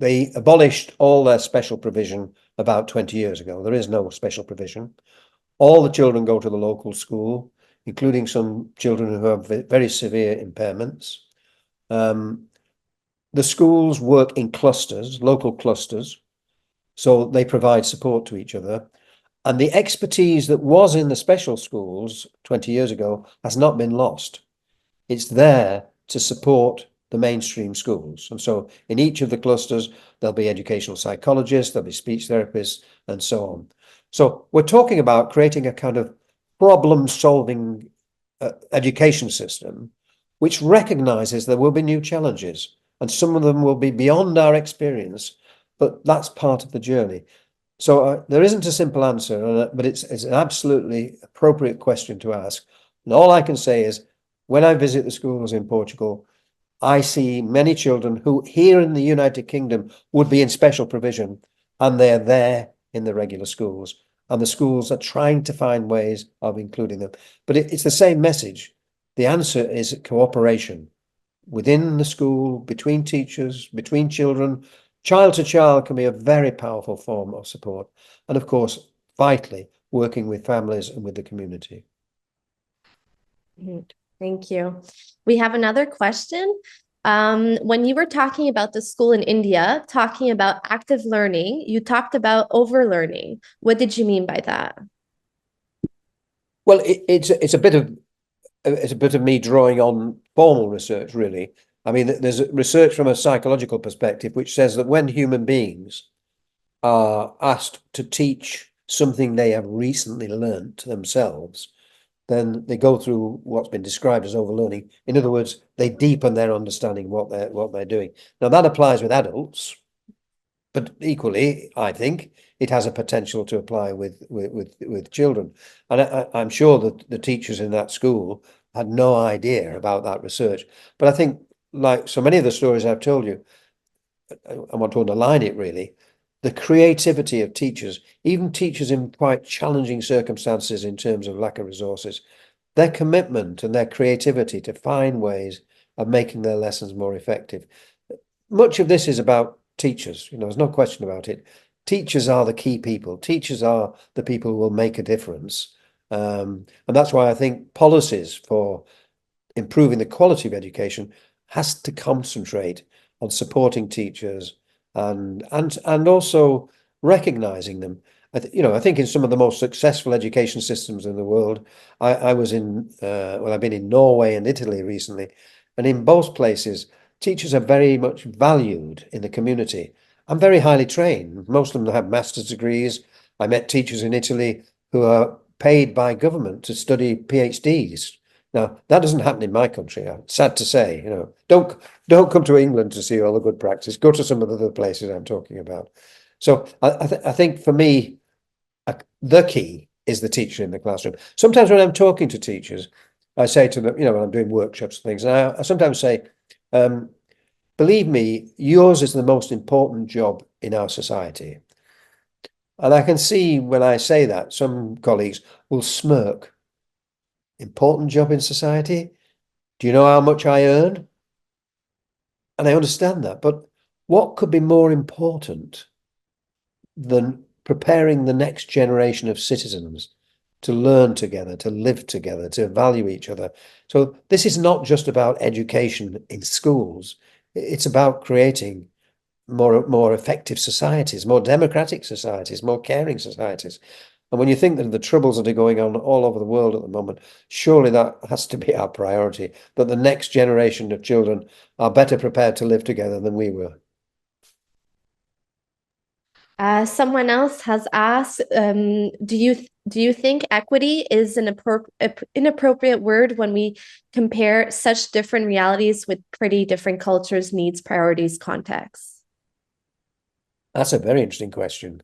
B: They abolished all their special provision about 20 years ago. There is no special provision. All the children go to the local school, including some children who have very severe impairments. The schools work in clusters, local clusters, so they provide support to each other. And the expertise that was in the special schools 20 years ago has not been lost. It's there to support the mainstream schools. And so in each of the clusters, there'll be educational psychologists, there'll be speech therapists, and so on. So we're talking about creating a kind of problem-solving education system, which recognizes there will be new challenges, and some of them will be beyond our experience, but that's part of the journey. So there isn't a simple answer, but it's an absolutely appropriate question to ask. And all I can say is, when I visit the schools in Portugal, I see many children who here in the United Kingdom would be in special provision, and they're there in the regular schools, and the schools are trying to find ways of including them. But it's the same message. The answer is cooperation within the school, between teachers, between children. Child to child can be a very powerful form of support. And of course, vitally, working with families and with the community.
C: Mhm. Thank you. We have another question. When you were talking about the school in India, talking about active learning, you talked about overlearning. What did you mean by that?
B: Well, it's a bit of me drawing on formal research, really. I mean, there's research from a psychological perspective which says that when human beings are asked to teach something they have recently learnt themselves, then they go through what's been described as overlearning. In other words, they deepen their understanding of what they're doing. Now that applies with adults, but equally, I think it has a potential to apply with children. And I'm sure that the teachers in that school had no idea about that research. But I think, like so many of the stories I've told you, I want to underline it really. The creativity of teachers, even teachers in quite challenging circumstances in terms of lack of resources, their commitment and their creativity to find ways of making their lessons more effective. Much of this is about teachers, there's no question about it. Teachers are the key people. Teachers are the people who will make a difference. And that's why I think policies for improving the quality of education has to concentrate on supporting teachers and also recognizing them. I think in some of the most successful education systems in the world, I've been in Norway and Italy recently, and in both places, teachers are very much valued in the community and very highly trained. Most of them have master's degrees. I met teachers in Italy who are paid by government to study PhDs. Now, that doesn't happen in my country. Sad to say, don't come to England to see all the good practice. Go to some of the other places I'm talking about. So I think for me, the key is the teacher in the classroom. Sometimes when I'm talking to teachers, I say to them, when I'm doing workshops and things, and I sometimes say, believe me, yours is the most important job in our society. And I can see when I say that, some colleagues will smirk. Important job in society? Do you know how much I earn? And I understand that, but what could be more important than preparing the next generation of citizens to learn together, to live together, to value each other? So this is not just about education in schools. It's about creating more effective societies, more democratic societies, more caring societies. And when you think that the troubles that are going on all over the world at the moment, surely that has to be our priority, that the next generation of children are better prepared to live together than we were.
C: Someone else has asked, do you think equity is an inappropriate word when we compare such different realities with pretty different cultures, needs, priorities, contexts?
B: That's a very interesting question.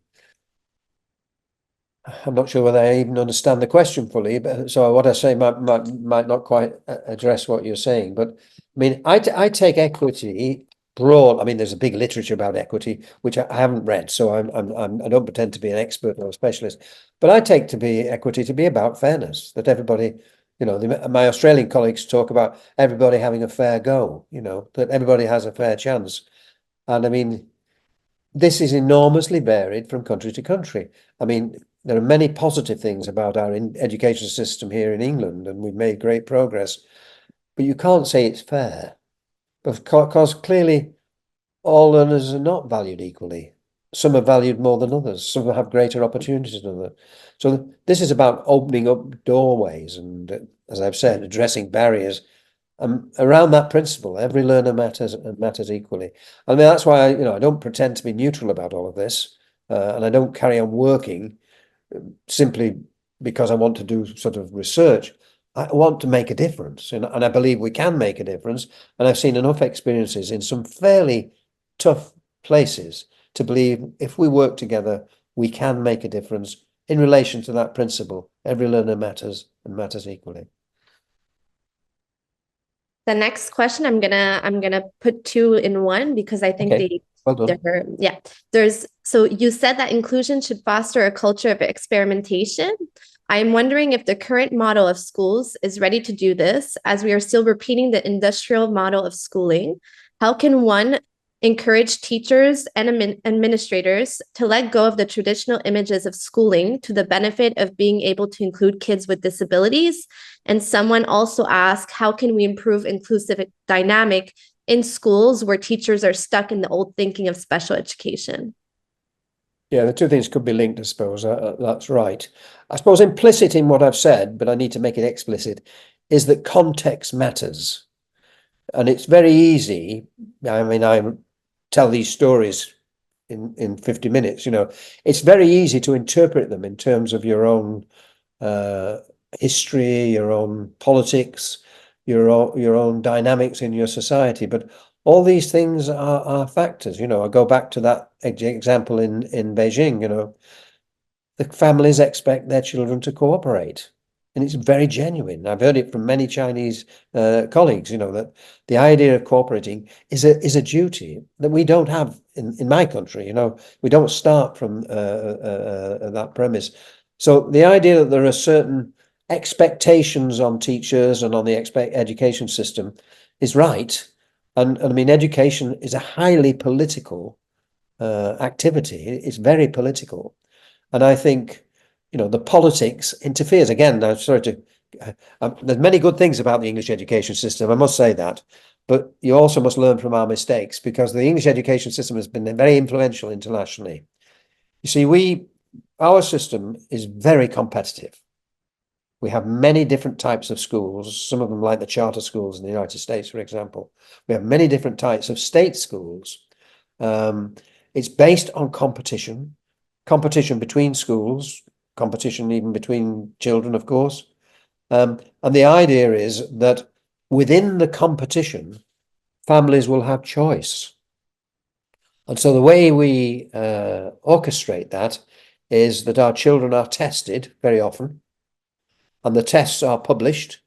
B: I'm not sure whether I even understand the question fully, but so what I say might not quite address what you're saying. But I mean, I take equity broad. I mean, there's a big literature about equity which I haven't read, so I don't pretend to be an expert or a specialist. But I take equity to be about fairness. That everybody, my Australian colleagues talk about everybody having a fair go. That everybody has a fair chance. And I mean, this is enormously varied from country to country. I mean, there are many positive things about our education system here in England, and we've made great progress. But you can't say it's fair, because clearly all learners are not valued equally. Some are valued more than others. Some have greater opportunities than others. So this is about opening up doorways and, as I've said, addressing barriers. Around that principle, every learner matters and matters equally. I mean, that's why I don't pretend to be neutral about all of this, and I don't carry on working simply because I want to do sort of research. I want to make a difference, and I believe we can make a difference. And I've seen enough experiences in some fairly tough places to believe if we work together, we can make a difference in relation to that principle. Every learner matters and matters equally.
C: The next question, I'm gonna put two in one because I think they
B: Well done.
C: differ. Yeah. So you said that inclusion should foster a culture of experimentation. I'm wondering if the current model of schools is ready to do this, as we are still repeating the industrial model of schooling. How can one encourage teachers and administrators to let go of the traditional images of schooling to the benefit of being able to include kids with disabilities. And someone also asked, how can we improve inclusive dynamic in schools where teachers are stuck in the old thinking of special education?
B: Yeah, the two things could be linked, I suppose. That's right. I suppose implicit in what I've said, but I need to make it explicit, is that context matters. And it's very easy. I mean, I tell these stories in 50 minutes, it's very easy to interpret them in terms of your own history, your own politics, your own dynamics in your society. But all these things are factors. I go back to that example in Beijing. The families expect their children to cooperate, and it's very genuine. I've heard it from many Chinese colleagues. That the idea of cooperating is a duty that we don't have in my country. We don't start from that premise. So the idea that there are certain expectations on teachers and on the education system is right. And I mean, education is a highly political activity. It's very political. And I think, the politics interferes. Again, I'm sorry to, there's many good things about the English education system, I must say that. But you also must learn from our mistakes, because the English education system has been very influential internationally. You see, our system is very competitive. We have many different types of schools, some of them like the charter schools in the United States, for example. We have many different types of state schools. It's based on competition between schools, competition even between children, of course. And the idea is that within the competition, families will have choice. And so the way we orchestrate that is that our children are tested very often, and the tests are published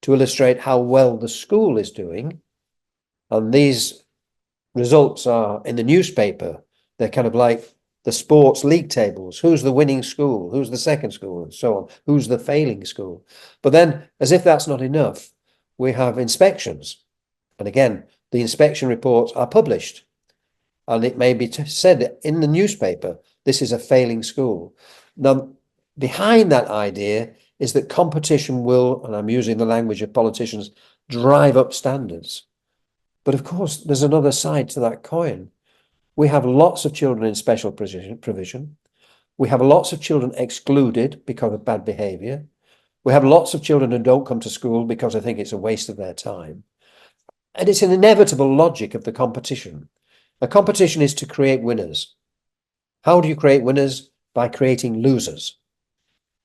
B: to illustrate how well the school is doing. And these results are in the newspaper. They're kind of like the sports league tables. Who's the winning school? Who's the second school? And so on. Who's the failing school? But then, as if that's not enough, we have inspections. And again, the inspection reports are published. And it may be said in the newspaper, this is a failing school. Now, behind that idea is that competition will, and I'm using the language of politicians, drive up standards. But of course, there's another side to that coin. We have lots of children in special provision. We have lots of children excluded because of bad behavior. We have lots of children who don't come to school because they think it's a waste of their time. And it's an inevitable logic of the competition. A competition is to create winners. How do you create winners? By creating losers.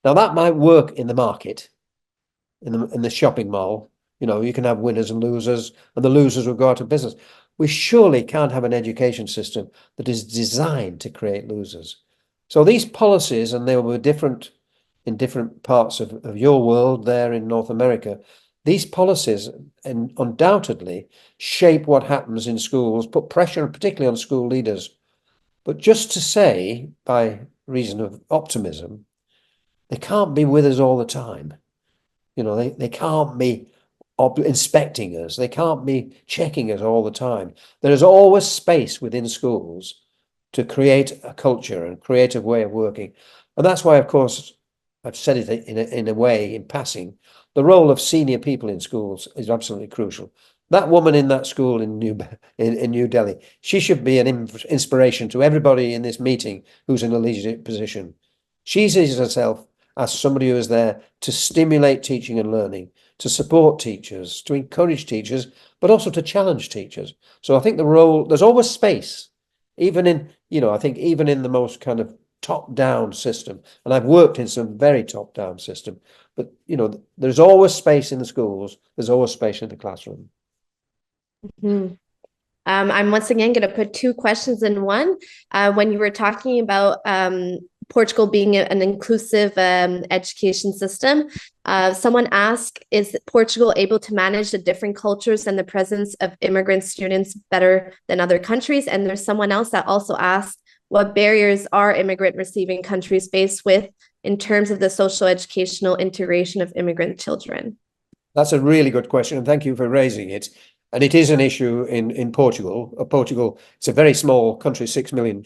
B: Now, that might work in the market, in the shopping mall. You can have winners and losers, and the losers will go out of business. We surely can't have an education system that is designed to create losers. So these policies, and they will be different in different parts of your world there in North America, these policies undoubtedly shape what happens in schools, put pressure particularly on school leaders. But just to say, by reason of optimism, they can't be with us all the time. They can't be inspecting us. They can't be checking us all the time. There is always space within schools to create a culture and creative way of working. And that's why, of course, I've said it in a way, in passing, the role of senior people in schools is absolutely crucial. That woman in that school in New Delhi, she should be an inspiration to everybody in this meeting who's in a leadership position. She sees herself as somebody who is there to stimulate teaching and learning, to support teachers, to encourage teachers, but also to challenge teachers. So I think there's always space, even in the most kind of top-down system. And I've worked in some very top-down system, but there's always space in the schools. There's always space in the classroom.
C: Mm-hmm. I'm once again going to put two questions in one. When you were talking about Portugal being an inclusive education system, someone asked, is Portugal able to manage the different cultures and the presence of immigrant students better than other countries? And there's someone else that also asked, what barriers are immigrant receiving countries faced with in terms of the social educational integration of immigrant children?
B: That's a really good question, and thank you for raising it. And it is an issue in Portugal. Portugal, it's a very small country, 6 million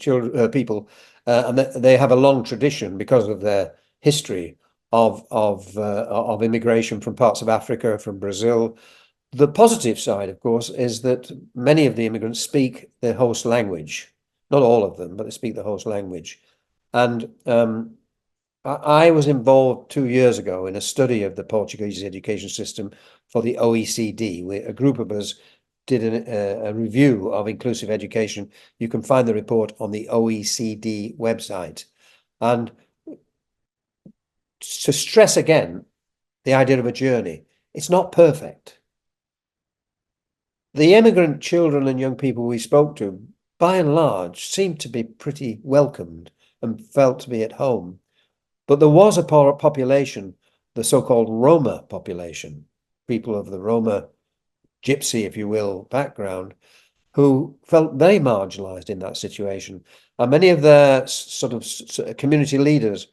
B: people, and they have a long tradition because of their history of immigration from parts of Africa, from Brazil. The positive side, of course, is that many of the immigrants speak the host language. Not all of them, but they speak the host language. And I was involved 2 years ago in a study of the Portuguese education system for the OECD. A group of us did a review of inclusive education. You can find the report on the OECD website. And to stress again the idea of a journey, it's not perfect. The immigrant children and young people we spoke to, by and large, seemed to be pretty welcomed and felt to be at home. But there was a population, the so-called Roma population, people of the Roma gypsy, if you will, background, who felt very marginalized in that situation. And many of their sort of community leaders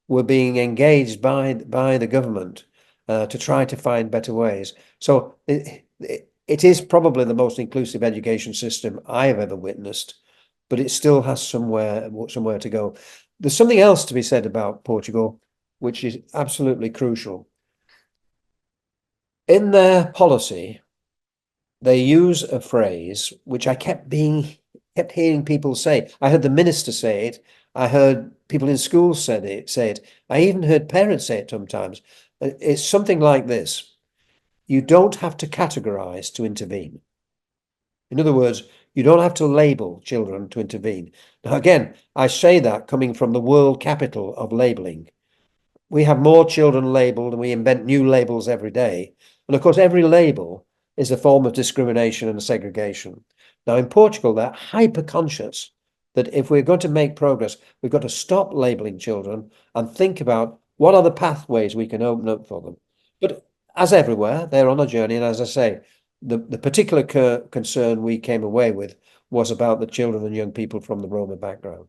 B: were being engaged by the government to try to find better ways. So it is probably the most inclusive education system I have ever witnessed, but it still has somewhere to go. There's something else to be said about Portugal, which is absolutely crucial. In their policy, they use a phrase which I kept hearing people say. I heard the minister say it. I heard people in schools say it. I even heard parents say it sometimes. It's something like this: you don't have to categorize to intervene. In other words, you don't have to label children to intervene. Now, again, I say that coming from the world capital of labeling. We have more children labeled and we invent new labels every day. And of course, every label is a form of discrimination and segregation. Now, in Portugal, they're hyper-conscious that if we're going to make progress, we've got to stop labeling children and think about what are the pathways we can open up for them. But as everywhere, they're on a journey. And as I say, the particular concern we came away with was about the children and young people from the Roma background.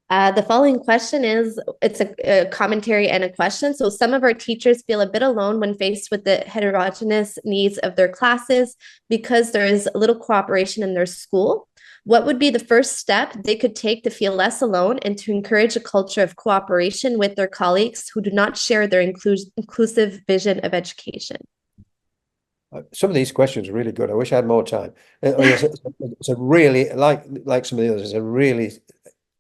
C: The following question it's a commentary and a question. So some of our teachers feel a bit alone when faced with the heterogeneous needs of their classes because there is little cooperation in their school. What would be the first step they could take to feel less alone and to encourage a culture of cooperation with their colleagues who do not share their inclusive vision of education?
B: Some of these questions are really good. I wish I had more time. It's a really, like some of the others, it's a really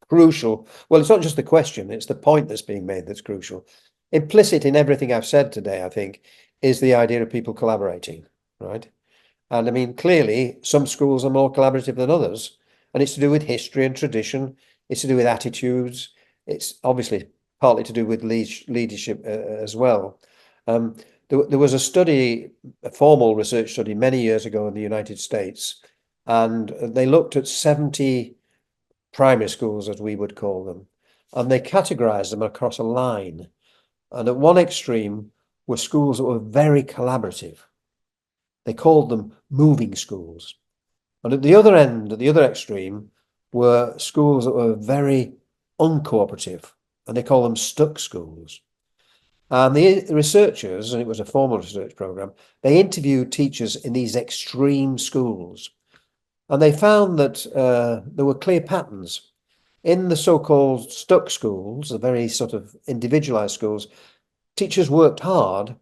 B: crucial. Well, it's not just the question, it's the point that's being made that's crucial. Implicit in everything I've said today, I think, is the idea of people collaborating, right? And I mean, clearly, some schools are more collaborative than others, and it's to do with history and tradition. It's to do with attitudes. It's obviously partly to do with leadership as well. There was a study, a formal research study many years ago in the United States, and they looked at 70 primary schools, as we would call them, and they categorized them across a line. And at one extreme were schools that were very collaborative. They called them moving schools. And at the other end, at the other extreme, were schools that were very uncooperative, and they call them stuck schools. And the researchers, and it was a formal research program, they interviewed teachers in these extreme schools. And they found that there were clear patterns. In the so-called stuck schools, the very sort of individualized schools, teachers worked hard,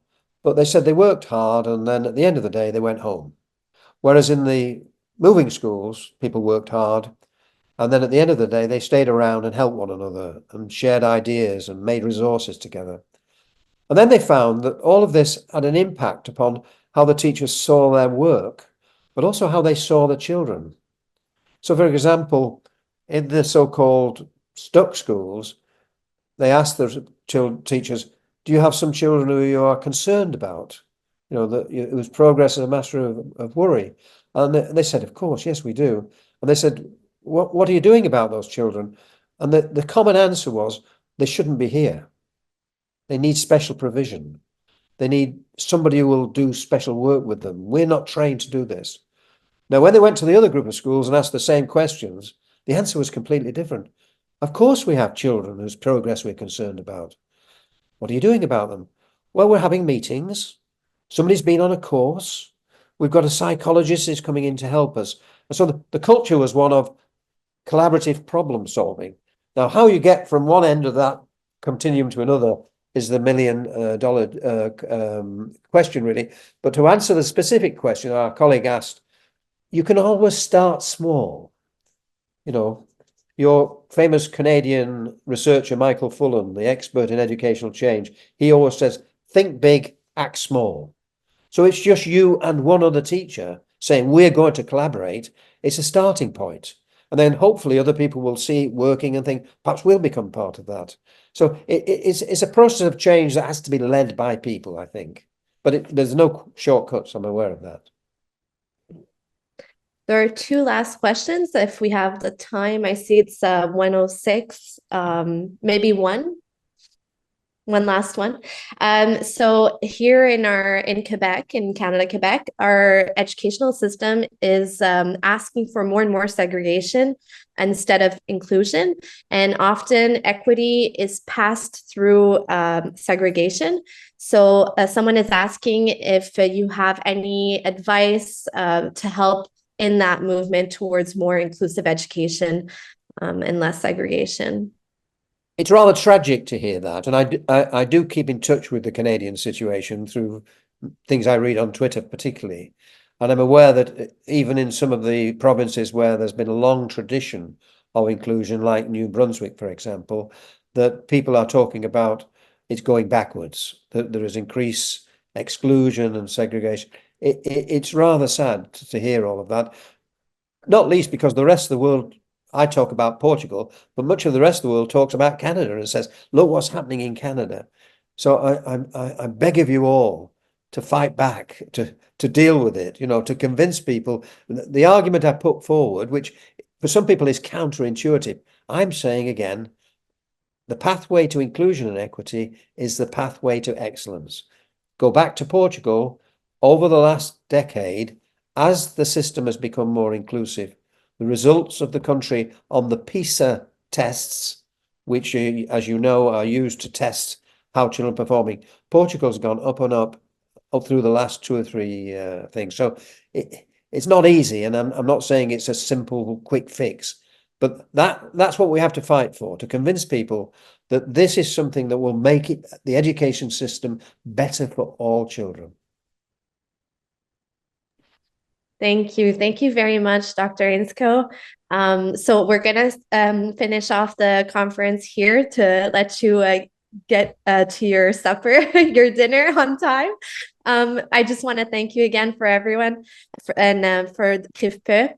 B: but they said they worked hard and then at the end of the day, they went home. Whereas in the moving schools, people worked hard and then at the end of the day, they stayed around and helped one another and shared ideas and made resources together. And then they found that all of this had an impact upon how the teachers saw their work, but also how they saw the children. So, for example, in the so-called stuck schools, they asked the teachers, do you have some children who you are concerned about? You know, that it was progress is a matter of worry. And they said, of course, yes, we do. And they said, what are you doing about those children? And the common answer was, they shouldn't be here. They need special provision. They need somebody who will do special work with them. We're not trained to do this. Now, when they went to the other group of schools and asked the same questions, the answer was completely different. Of course, we have children whose progress we're concerned about. What are you doing about them? Well, we're having meetings. Somebody's been on a course. We've got a psychologist who's coming in to help us. And so the culture was one of collaborative problem solving. Now, how you get from one end of that continuum to another is the million-dollar question, really. But to answer the specific question our colleague asked, you can always start small. You know, your famous Canadian researcher, Michael Fullan, the expert in educational change, he always says, think big, act small. So it's just you and one other teacher saying, we're going to collaborate. It's a starting point. And then hopefully other people will see it working and think, perhaps we'll become part of that. So it's a process of change that has to be led by people, I think. But there's no shortcuts, I'm aware of that.
C: There are two last questions. If we have the time, I see it's 1:06, maybe one last one. So here in Quebec, in Canada, Quebec, our educational system is asking for more and more segregation instead of inclusion. And often equity is passed through segregation. So someone is asking if you have any advice to help in that movement towards more inclusive education and less segregation.
B: It's rather tragic to hear that, and I do keep in touch with the Canadian situation through things I read on Twitter particularly, and I'm aware that even in some of the provinces where there's been a long tradition of inclusion, like New Brunswick, for example, that people are talking about it's going backwards, that there is increased exclusion and segregation. It's rather sad to hear all of that, not least because the rest of the world, I talk about Portugal, but much of the rest of the world talks about Canada and says, look what's happening in Canada. So I beg of you all to fight back, to deal with it, you know, to convince people. The argument I put forward, which for some people is counterintuitive, I'm saying again, the pathway to inclusion and equity is the pathway to excellence. Go back to Portugal. Over the last decade, as the system has become more inclusive, the results of the country on the PISA tests, which, as you know, are used to test how children are performing, Portugal's gone up and up through the last 2 or 3 things. So it's not easy, and I'm not saying it's a simple, quick fix, but that's what we have to fight for, to convince people that this is something that will make the education system better for all children.
C: Thank you. Thank you very much, Dr. Ainscow. So we're going to finish off the conference here to let you get to your supper, your dinner on time. I just want to thank you again for everyone and for CRIFPE.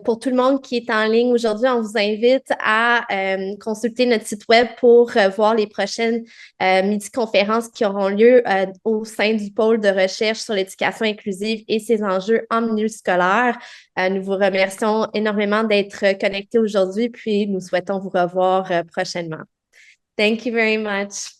C: Pour tout le monde qui est en ligne aujourd'hui, on vous invite à consulter notre site web pour voir les prochaines midi-conférences qui auront lieu au sein du pôle de recherche sur l'éducation inclusive et ses enjeux en milieu scolaire. Nous vous remercions énormément d'être connectés aujourd'hui, puis nous souhaitons vous revoir prochainement. Thank you very much.